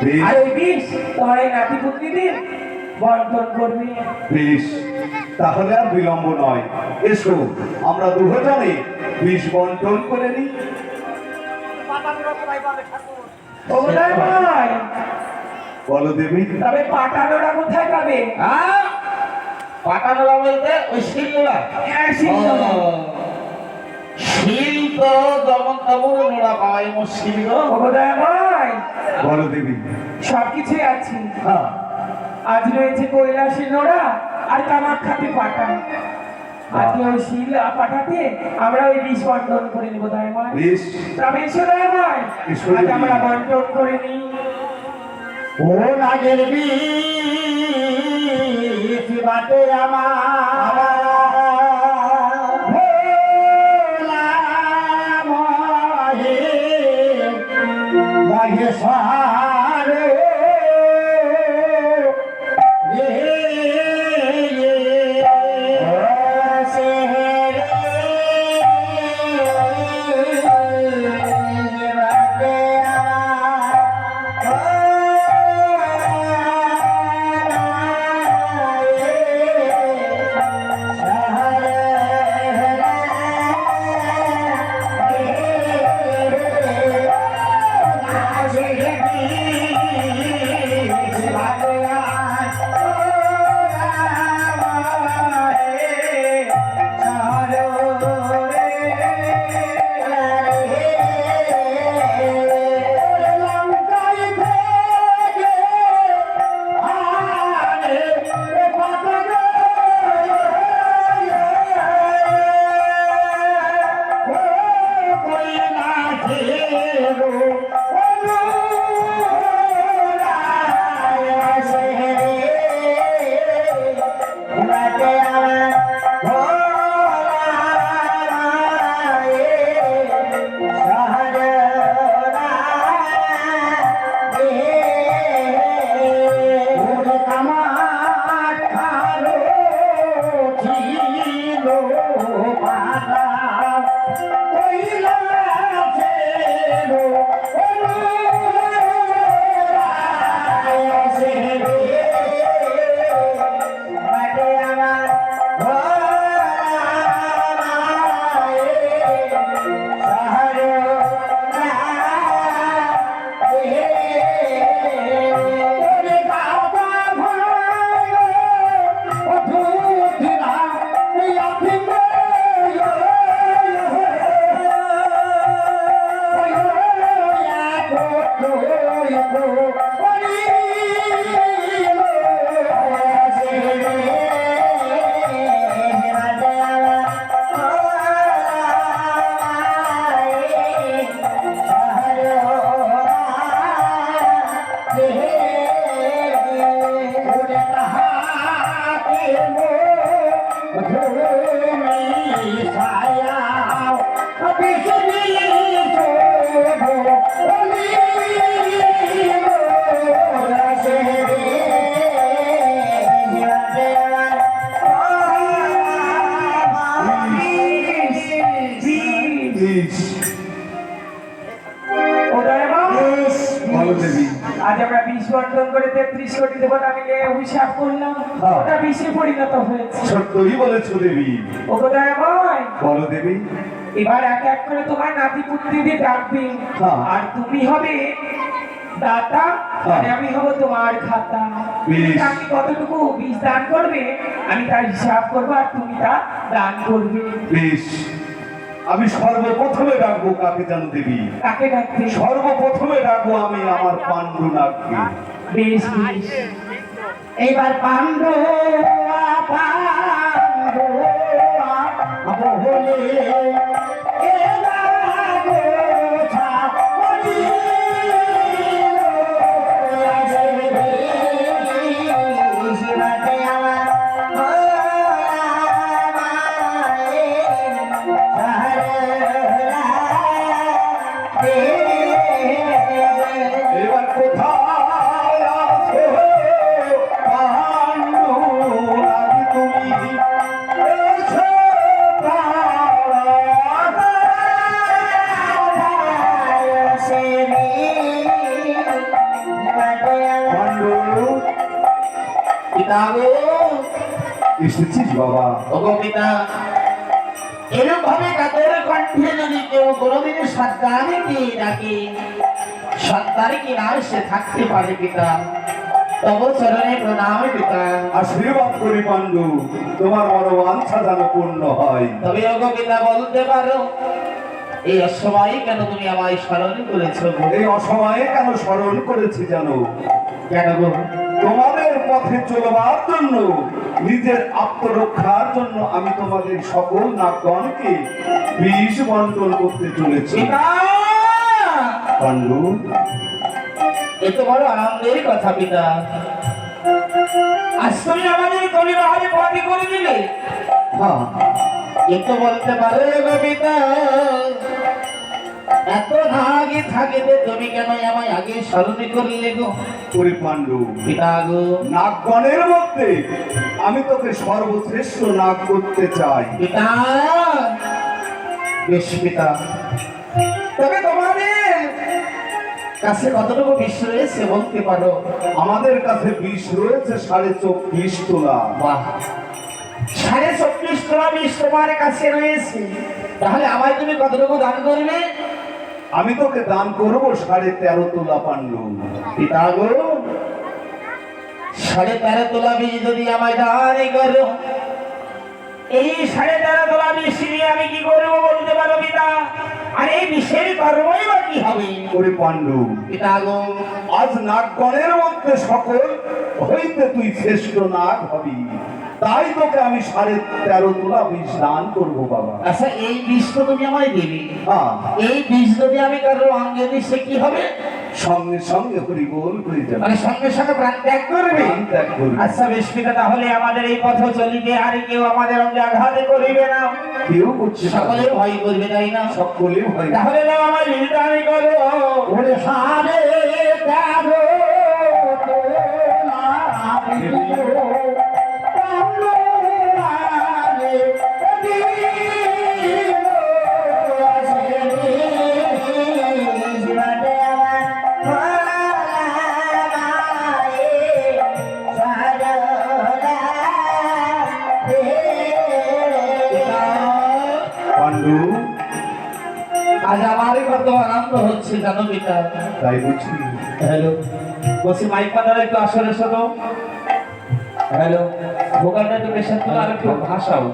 বেশ। আর ওই বিষ তোমার এই নাতি পুত্রীদের বন্টন করবে। বেশ, তাহলে আর বিলম্ব নয়, এসো আমরা দুজনে বিষ বন্টন করে নিই। ও দয়াময়, বলো দেবী। তবে পাটানোরা কোথায় পাবে? হ্যাঁ পাটানোলা বলতে ওই শিলনোড়া। হ্যাঁ, শিলনোড়া। শিল তো যেমন তেমন নোড়া পাওয়াই মুশকিল গো। ও দয়াময়, বলো দেবী। সবকিছুই আছে। হ্যাঁ, আজ রয়েছে কৈলাসের নোড়া আর কামাখ্যাতে পাটা। আজকে ওই শিল পাঠাতে আমরা ওই বিষ বন্টন করে নেবো দয়াময়। বেশ রামেশ্বর দয়াময়, ঈশ্বর আজ দেবী। আমরা বন্টন করে নিই। ও নাগের বিষ বাটে আমার ভোলা মহে মহেশ্বর রে বেশ ও দয়াময়, বলো দেবী। আজ আমরা বিষ বন্টন করে 33 কোটি দেবতা মিলে অভিশাপ করলাম, হ্যাঁ। ওটা বিষে পরিণত হয়েছে। সত্যই বলেছো দেবী। ও দয়াময়, বলো দেবী। এবার এক এক করে তোমার নাতি পুত্রীদের ডাকবে, হ্যাঁ। আর তুমি হবে দাতা, হ্যাঁ। আর আমি হব তোমার খাতা। বেশ। আপনি কতটুকু বীজ দান করবে আমি তার হিসাব করবো, আর তুমি তা দান করবে। বেশ, আমি সর্বপ্রথমে ডাকবো কাকে জানো দেবী? কাকে ডাকবে? সর্বপ্রথমে ডাকবো আমি আমার পাণ্ডু নাগকে। বেশ বেশ। এইবার পাণ্ডু পাণ্ডু বলে এবার কোথায় আছো পাণ্ডু নাগ তুমি? এসো পাণ্ডু, পিতা গো, এসেছিস বাবা? ওগো পিতা, এরূপ ভাবে কাতর কণ্ঠে যদি কেউ কোনোদিন সন্তানকে ডাকে, সন্তান কি না সে থাকতে পারে পিতা? তব চরণে প্রণাম পিতা। আশীর্বাদ করি পাণ্ডু, তোমার মনোবাঞ্ছা যেন পূর্ণ হয়। তবে ওগো পিতা বলতে পারো, এই অসময়ে কেন তুমি আমায় স্মরণ করেছো গো? এই অসময়ে কেন স্মরণ করেছি জানো? কেন গো? তোমাদের পথে চলবার জন্য, নিজের আত্মরক্ষার জন্য আমি তোমাদের সকল নাগগণকে বিষ বন্টন করতে চলেছি। পিতা, পাণ্ডু, এ তো বড় আনন্দের কথা পিতা। আজ তুমি আমাদের কলিবাহারে পথে করে দিলে। হ্যাঁ, এ তো বলতে পারো গো পিতা, এত আগে থাকিতে তুমি কেন আমায় আগে স্মরণে করলে গো ওরে পাণ্ডু, পিতা গো? নাগগণের মধ্যে আমি তোকে সর্বশ্রেষ্ঠ নাগ করতে চাই। পিতা, বেশ পিতা, তবে তোমাদের কাছে কতটুকু বিশ্বাস রয়েছে বলতে পারো? আমাদের কাছে বিষ রয়েছে 24.5 তোলা। বাহ, 24.5 তোলা বিষ তোমার কাছে রয়েছে, তাহলে আমায় তুমি কতটুকু দান করবে? আমি তোকে দান করবো 13.5 তোলা পাণ্ডু। পিতা গো, 13.5 তোলা বীজ যদি আমায় দান করো, এই 13.5 তোলা বীজ নিয়ে আমি কি করবো বলতে পারো পিতা? আর এই বিষের কর্মই বা কি হবে? ওরে পাণ্ডু, পিতা গো, আজ নাগগণের মধ্যে সকল হইতে তুই শ্রেষ্ঠ নাগ হবি, তাই তোকে আমি 13.5 তোলা বিষ দান করবো বাবা। আচ্ছা এই বিষ তো তুমি আমায় দেবে, হ্যাঁ, এই বিষ যদি আমি কারো অঙ্গে দিই সে কি হবে? সঙ্গে সঙ্গে হরি বল হয়ে যাবে, মানে সঙ্গে সঙ্গে প্রাণ ত্যাগ করবে? প্রাণ ত্যাগ করবে। আচ্ছা বেশ পিতা, তাহলে আমাদের এই পথ চলিতে আর কেউ আমাদের অঙ্গে আঘাত করিবে না, কেউ করছে না, সকলে ভয় করবে তাই না? সকলে ভয়। তাহলে নাও আমার লিলদানি করো। ওরে সারে তেরো তোলা পাণ্ডু, আজ আমার কত আনন্দ হচ্ছে জানো পিতা? তাই বুঝি? হ্যালো, বলছি মাইক পাতার একটু আসরে শোনো। হ্যালো, ভোকালটা একটু পেশার তুলে আর একটু ভাষাও,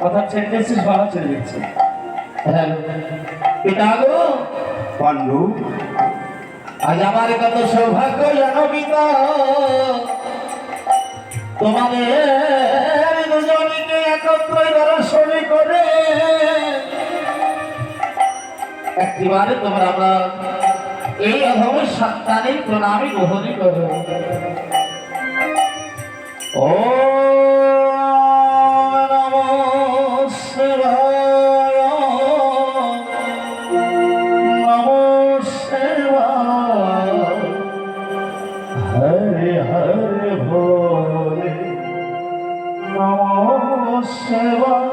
অর্থাৎ সেন্টেন্সেস ভালো ছেড়ে দিচ্ছে। হ্যালো, পিতা গো, পাণ্ডু, আজ আমার কত সৌভাগ্য জানো পিতা, তোমাদের দুজনকে একত্র দর্শন করে একটিবারে তোমরা আমরা এই অধম সন্তানের প্রণামী গ্রহণ করো। ও নমঃ শিবায়, নমঃ শিবায়, হরে হরে ভোলে, নমঃ শিবায়।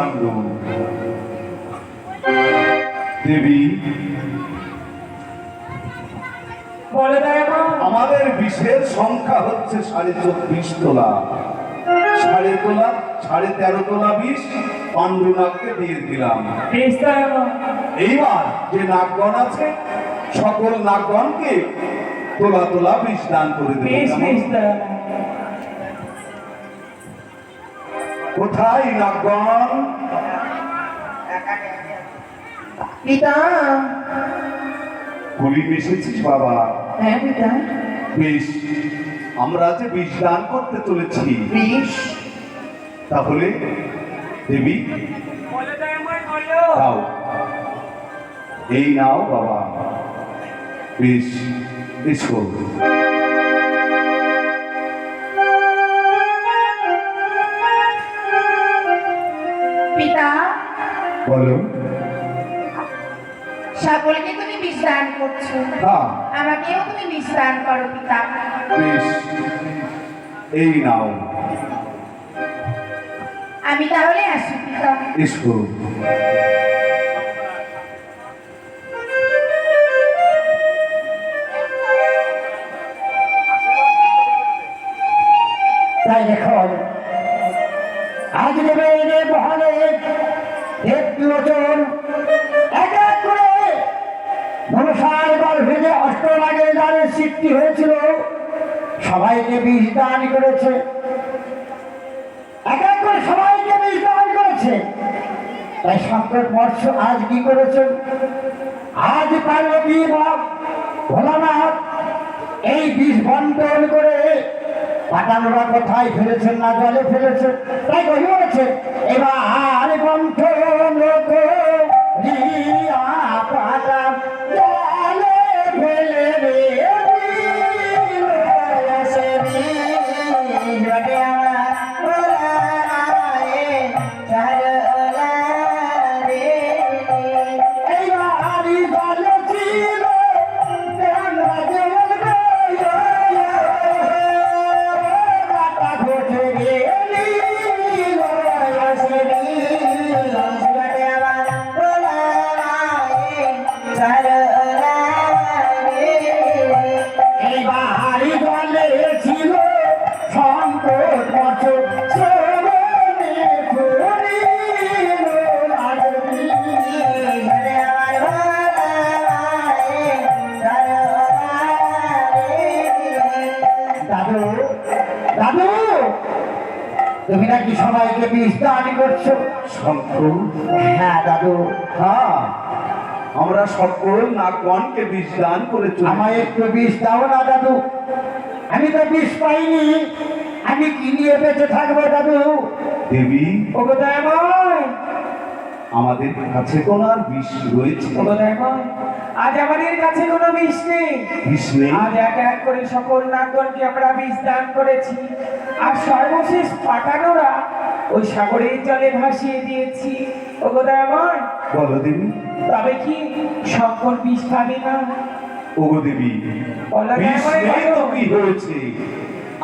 পাণ্ডু। দেবী, বলে দয়াময়। আমাদের বিষের সংখ্যা হচ্ছে 24.5 তোলা। 13.5 তোলা বিষ পাণ্ডুনাগকে দিয়ে দিলাম। বেশ দয়াময়। এইবার যে নাগগণ আছে সকল নাগগণকে তোলা তোলা বিষ দান করে দেব। বেশ বেশ দয়াময়। কোথায় নাগগণ? পিতা, কুলি মিশেছিস বাবা? হ্যাঁ পিতা, বেশ, আমরা যে বিষ দান করতে চলেছি, বিষ তাহলে দেবী বলে দয়াময় বলো। দাও, এই নাও বাবা। বেশ, এসো। পিতা, বলো। সকলকে তুমি বিশ্রাম করছো, হ্যাঁ, আমাকেও তুমি বিশ্রাম করো পিতা। বেশ, এই নাও। আমি তাহলে আসি পিতা। এসো। তাই দেখুন, আজ দেবের মহলে দেবলোচন এক এক করে মনসার গর্ভে যে অষ্টনাগের দ্বারের সৃষ্টি হয়েছিল সবাইকে বিষ দান করেছে, এক এক করে সবাইকে বিষ দান করেছে। তাই শঙ্কর মৎস্য আজ কি করেছেন? আজ পার্বতী বা ভোলানাথ এই বিষ বন্টন করে পাটানোরা কোথায় ফেলেছেন? না জলে ফেলেছেন। তাই কহি বলেছে এবার বন্টন করিয়া পাটা জলে ফেলে রে দিল সে বিষ বটে আমার ভোলানাথে চরলা রে। এইবারই জলে ছিল দেওয়া দেওয়াল গো, কাটা ঘটে গেলি সে বিষ বটে আমার ভোলানাথে চরলা রে। এইবারই জলে ছিল সংকট বছর শ্রবণে করিল রাজবি রে আমার ভোলানাথে চরলা রে। দাদু, দাদু, তুমি নাকি সবাইকে বিষ দান করছো? শঙ্কর, হ্যাঁ দাদু। হ্যাঁ, আমরা সকল নাগগণকে বিষ দান করে চলেছি। আমায় একটু বিষ দাও না দাদু, আমি তো বিষ পাইনি, আমি কি নিয়ে বেঁচে থাকবো দাদু? দেবী, ওগো দয়াময়, আমাদের কাছে কোন আর বিষ রয়েছে? ওগো দয়াময়, আজ আমাদের কাছে কোনো বিষ নেই। বিষ নেই? আজ এক এক করে সকল নাগগণকে আমরা বিষ দান করেছি, আর সর্বশেষ পাটানোরা ওই সাগরের জলে ভাসিয়ে দিয়েছি। ওগো দয়াময়, বলো দেবী। তবে কি সকল বিষ খাবে না? ওগো দেবী, বলো বিষ দয়াময়, নেই তো বলো। কি হয়েছে?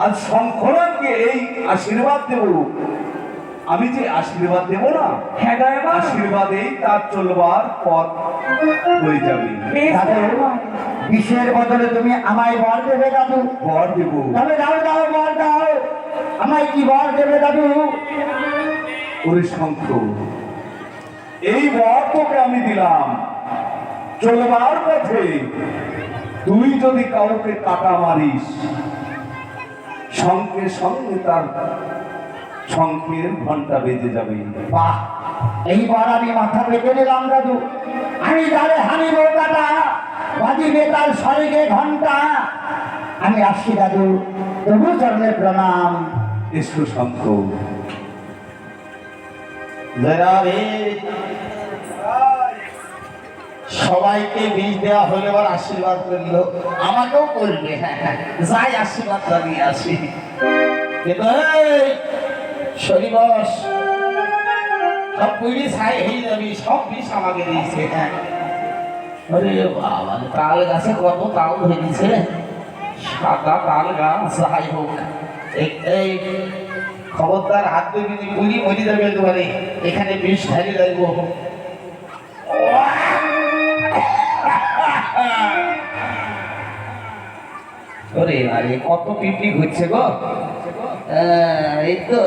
আজ শঙ্করকে এই আশীর্বাদ দেব, আমি যে আশীর্বাদ দেব না, হ্যাঁ দয়াময়, আশীর্বাদেই তার চলবার পথ হয়ে যাবে। বেশ দাদু, দয়াময়। বিষের বদলে তুমি আমায় বর দেবে দাদু? বর দেব। তবে দাও দাও, বর দাও, আমায় কি বর দেবে দাদু? ওরে শঙ্কর, এই বর তোকে আমি দিলাম, চলবার পথে তুই যদি কাউকে কাটা মারিস, সঙ্গে সঙ্গে তার শঙ্কের ঘন্টা বেজে যাবে। বাহ, এইবার আমি মাথা পেতে নিলাম দাদু, আমি যারে হানিব কাটা, বাজিবে তার শরীরে ঘন্টা। আমি আসছি দাদু, তবু চরণে প্রণাম। এসো শঙ্কর। জয়রাধে। সবাইকে বীজ দেওয়া হলে এবার আশীর্বাদ করলো, আমাকেও করবে। হ্যাঁ হ্যাঁ, যাই আশীর্বাদ জানিয়ে আসি। কিন্তু এই শরীবস সব পুরি ছাই হয়ে যাবি, সব বিষ আমাকে দিয়েছে। হ্যাঁ, আরে বাবা, তাল গাছে কত তাল ধরেছে, সাদা তাল গাছ। যাই হোক, এই খবরদার হাত দেবি গুলি মরি যাবে একেবারে এখানে বিষ ঢালি লাগবো ওরে আরে কত পিপি ঘুরছে গো এই তো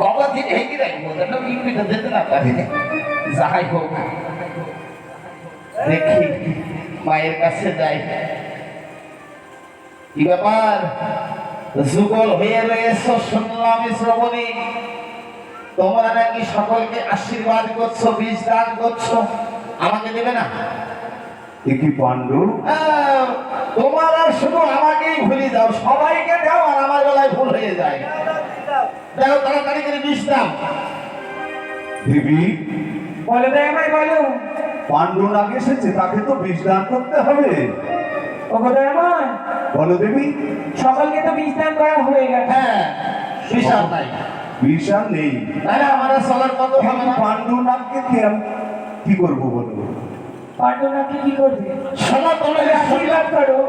কবার দিন হেঁটে রাখবো যেন পিপিটা যেতে না পারে যাই হোক দেখি মায়ের কাছে যাই কি ব্যাপার যুগল হয়ে রয়েছে শুনলাম শ্রবণী তোমরা নাকি সকলকে আশীর্বাদ করছো বীজ দান করছো আমাকে দেবে না এ কি পাণ্ডু? তোমার আর শুধু আমাকেই ভুলে দাও সবাইকে দাও আর আমার বেলায় ভুল হয়ে যায় দেখো তাড়াতাড়ি করে বীজ দাও দেবী, বলো দে আমায় বলো। পাণ্ডু নাগ এসেছে, তাকে তো বীজ দান করতে হবে। ও কথা আমার বলো দেবী। সকলকে তো বীজ দান করা হয়ে গেছে। হ্যাঁ বিশাল নাই বীজ আর নেই। তাহলে আমার আর চলার মতো হবে কিন্তু না পাণ্ডু নাগকে কি আমি কি করবো বলো? পাণ্ডুনাথকে কি করবে? শোনো তোমাকে আশীর্বাদ করো।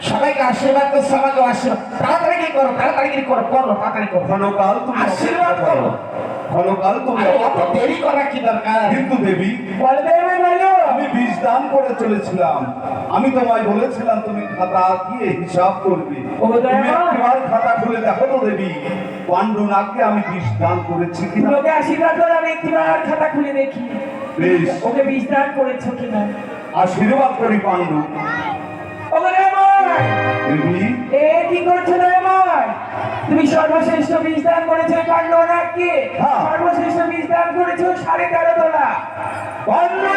সবাইকে আশীর্বাদ করছো আমাকে আশীর্বাদ তাড়াতাড়ি কি করো তাড়াতাড়ি কি করো করো তাড়াতাড়ি করো ক্ষণকাল তুমি আশীর্বাদ করো। ক্ষণকাল তুমি আরে অত দেরি করা কি দরকার কিন্তু দেবী, বলো দে আমায় বলো। আমি বীজ দান করে চলেছিলাম। আমি তোমায় বলেছিলাম তুমি খাতা দিয়ে হিসাব করবে। ও তুমি দয়াময়। একবার খাতা খুলে দেখো তো দেবী, পাণ্ডু নাগকে আমি বীজ দান করেছি কিনা। তুমি ওকে আশীর্বাদ করো, আমি একটিবার খাতা খুলে দেখি বেশ, ওকে বীজ দান করেছো কিনা। আশীর্বাদ করি পাণ্ডু। ও দয়াময়, দেবী, এ কি করছো দয়াময়? তুমি সর্বশ্রেষ্ঠ বীজ দান করেছো পাণ্ডুনাথকে। হ্যাঁ। সর্বশ্রেষ্ঠ বীজ দান করেছো 13.5 তোলা। পাণ্ডু!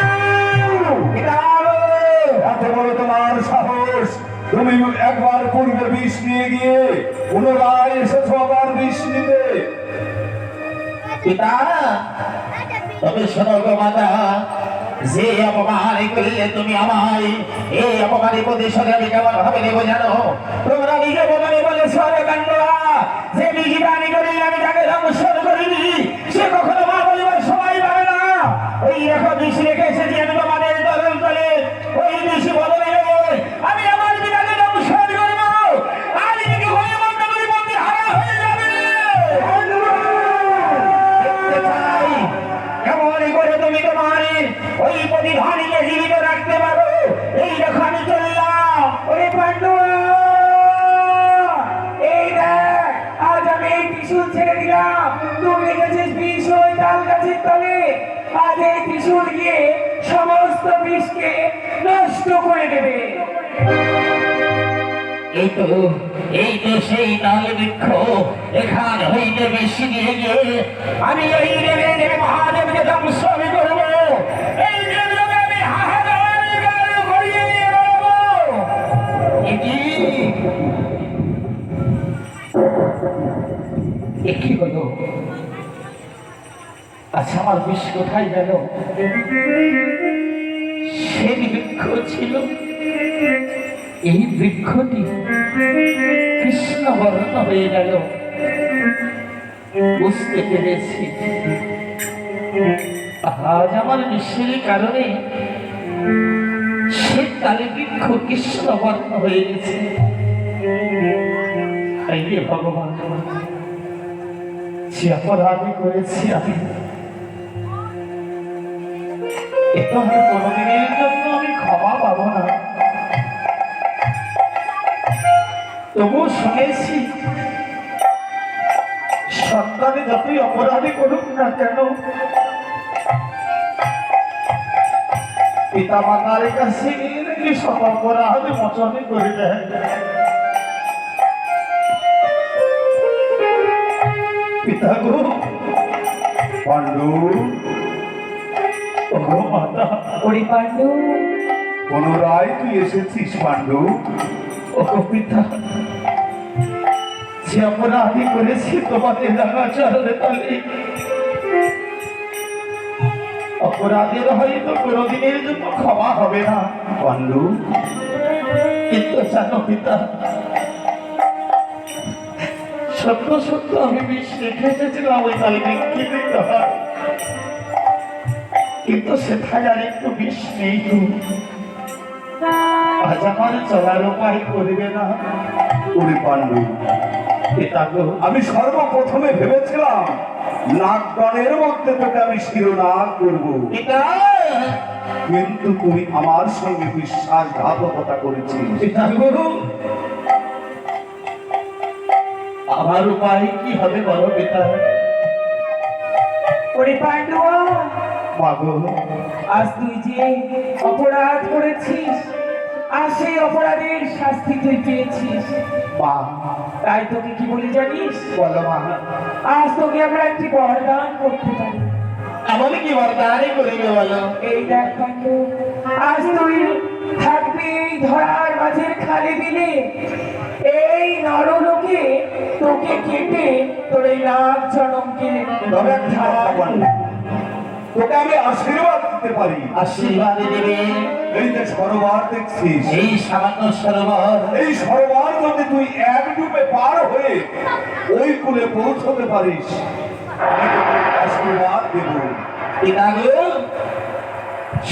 এত বড় তোমার সাহস, তুমি একবার পূর্বে বিষ নিয়ে গিয়ে পুনরায় এসেছো আবার বিষ নিতে। পিতা তবে শোনো গো মাতা যে অপমান করলে তুমি আমায় এই অপমানে প্রতিশোধ আমি কেমন ভাবে নেবো জানো তোমরা নিজে বলে বলে সরে কান্ডা যে বিহিবানি করি আমি তাকে ধ্বংসন করিনি সে কখনো মা বলিবার সবাই পারে না ওই দেখো বিষ রেখে এসেছি আমি তোমাদের দলের দলে ওই বিষ বদলে আমি আমার পিতাকে ধ্বংসন করবো আর এদিকে হয়ে মন্দ করে বন্দি হারা হয়ে যাবে দেখতে চাই কেমন করে তুমি তোমার ওই প্রতিধানীকে জীবিত রাখতে পারো এই দেখো আমি চললাম ওরে পাণ্ডু, এই দেখ আজ আমি এই ত্রিশূল ছেড়ে দিলাম। তুই রেখেছিস বিষ ওই তাল গাছের তলে। আজ এই ত্রিশূল গিয়ে সমস্ত বিষকে নষ্ট করে দেবে। এই তো সেই তাল বৃক্ষ এখান হইতে বেশি নিয়ে গিয়ে আমি ওই দেবে দেবে মহাদেবকে ধ্বংস আমি করবো এই দেবলোকে আমি হাহাকার করিয়ে নিয়ে বেরোবো কি হলো আচ্ছা আমার বিষ কোথায় গেল সেই বৃক্ষ ছিল এই বৃক্ষটি কৃষ্ণ বর্ণ হয়ে গেল বুঝতে পেরেছি আজ আমার বিশ্বের কারণে সে তালে বৃক্ষ কৃষ্ণ বর্ণ হয়ে গেছে হে ভগবান যে অপরাধী করেছি আমি এটা আমি কোনোদিনের জন্য আমি ক্ষমা পাবো না তবু শুনেছি সন্তানে যতই অপরাধী করুক না কেন পিতা মাতার কাছে নাকি সব অপরাধ মোচনে করে দেয় পিতা গো পাণ্ডু, ও মাতা ওরে পাণ্ডু, পুনরায় তুই এসেছিস পাণ্ডু। ও পিতা যে অপরাধী করেছি তোমাদের রাঙা চরণে তলে অপরাধের হয়তো কোনোদিনের জন্য ক্ষমা হবে না পাণ্ডু, কিন্তু জানো পিতা সত্য সত্য আমি বিষ রেখে এসেছিলাম ওই তালে বিক্রি হয় কিন্তু সেটাই আর একটু বিষ নেই আজ আমার চলার উপায় করবে না। ওরে পাণ্ডু, পিতা গো, আমি সর্বপ্রথমে ভেবেছিলাম নাগগণের মধ্যে তোকে আমি শিরোনাগ করবো, পিতা, কিন্তু তুই আমার সঙ্গে বিশ্বাসঘাতকতা করেছিস। পিতা গো, আমার উপায় কি হবে বলো পিতা? ওরে পান্ডুয়া, মা গো, আজ তুই যে অপরাধ করেছিস আর সেই অপরাধের শাস্তি তুই পেয়েছিস। মা, তাই তোকে কি বলি জানিস? বলো মা। আজ তোকে আমরা একটি বরদান করতে পারি। এমন কি বরদানি করিবে বলো? এই দেখ পান্ডু, আজ তুই থাকবি এই ধরার মাঝের খালি বিলে। এই নরলোকে তোকে কেটে তোর এই নাগ জনমকে তবে একটা কথা বল, তোকে আমি আশীর্বাদ দিতে পারি। আশীর্বাদ দেবে এই যে সরোবর দেখছিস, এই সামান্য সরোবর, এই সরোবর যদি তুই এক ডুবে পার হয়ে ওই কূলে পৌঁছতে পারিস, আমি তোকে আশীর্বাদ দেব। পিতা গো,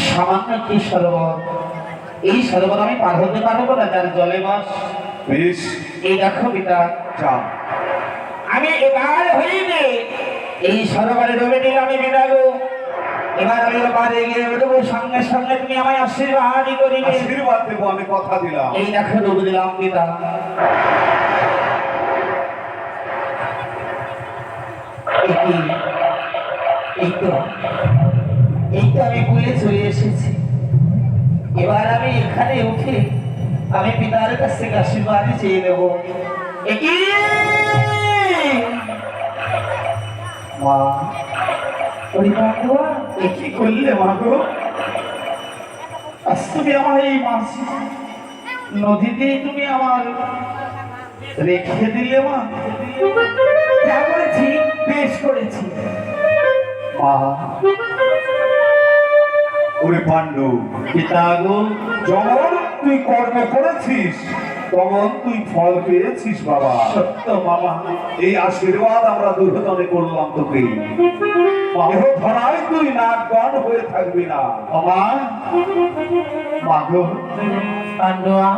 সামান্য কি সরোবর, এই সরোবর আমি পার হতে পারবো না যার জলে বাস। বেশ, এই দেখো পিতা, যা। আমি এবার হইবে এই সরোবরে ডুবে দিলে আমি পিতা গো, এবার আমি পারে গিয়ে উঠবো, সঙ্গে সঙ্গে তুমি আমায় আশীর্বাদই করিবে। আশীর্বাদ দেবো, আমি কথা দিলাম। এই দেখো ডুবে দিলাম পিতা। এই কি? এই তো আমি কুলে চলে এসেছি। এবার আমি এখানে উঠে আমি পিতার কাছ থেকে আশীর্বাদ চেয়ে নেব। একই মা, ওরে পান্ডুয়া, এ কি করলে মা গো? আজ তুমি আমার এই মাছ নদীতেই তুমি আমার রেখে দিলে মা। যা করেছি বেশ করেছি। মা, ওরে পাণ্ডু, পিতা গো, যেমন তুই কর্ম করেছিস তেমন তুই ফল পেয়েছিস বাবা। সত্য বাবা, এই আশীর্বাদ আমরা দুর্ঘটনে করলাম তোকে। দেহ ধরায় তুই নাগগণ হয়ে থাকবি না। বাবা, মা গো, পান্ডুয়া,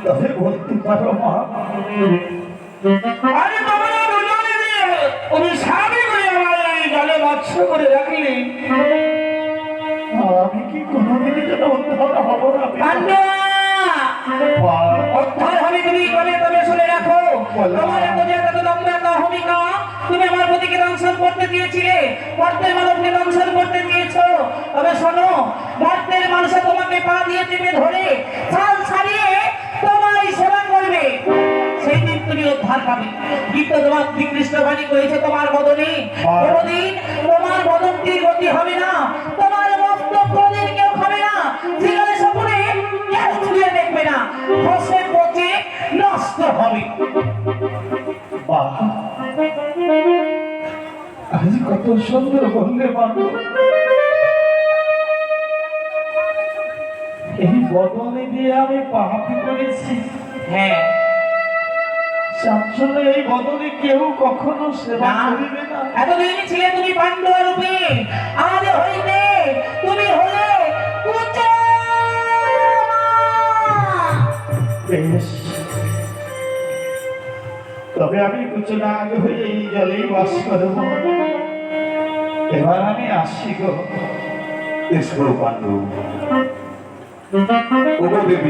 তবে বলতে পারো মা, আরে বাবা উনি স্বামী করে আমার এই জলে মৎস্য করে রাখলি। আমি কি কোনোদিনই যেন উদ্ধার হবো না? পান্ডুয়া, মা, উদ্ধার হবে তুমি বলে তবে শুনে রাখো। তোমার এত যে এত দম্ভ এত অহমিকা, তুমি আমার পতিকে দংশন করতে দিয়েছিলে, মর্তের মানবকে দংশন করতে দিয়েছো। তবে শোনো, মর্তের মানুষে তোমাকে পা দিয়ে টিপে ধরে ছাল ছাড়িয়ে তোমায় সেবা করবে, সেই দিন তুমি উদ্ধার পাবে। কিন্তু তোমার শ্রীকৃষ্ণ বাণী করেছে তোমার বদনে কোনদিন তোমার বদনটির গতি হবে না, তোমার মস্তক কোনদিন কেউ খাবে না, জীবনে সপনে কেউ ছুঁয়ে দেখবে না, খসে পচে নষ্ট হবে। বাহ, আজ কত সুন্দর বললে বাবু। এই বদনে দিয়ে আমি পাপি করেছি। হ্যাঁ, আসলে এই বদনে কেউ কখনো সেবা না। করিবে না। এতদিন ছিলে তুমি পাণ্ডব রূপে, আজ হইতে তুমি হলে কুচা। বেশ, তবে আমি কুচনাগ হয়ে এই জলেই বাস করব। এবার আমি আসি গো। এসো পাণ্ডু।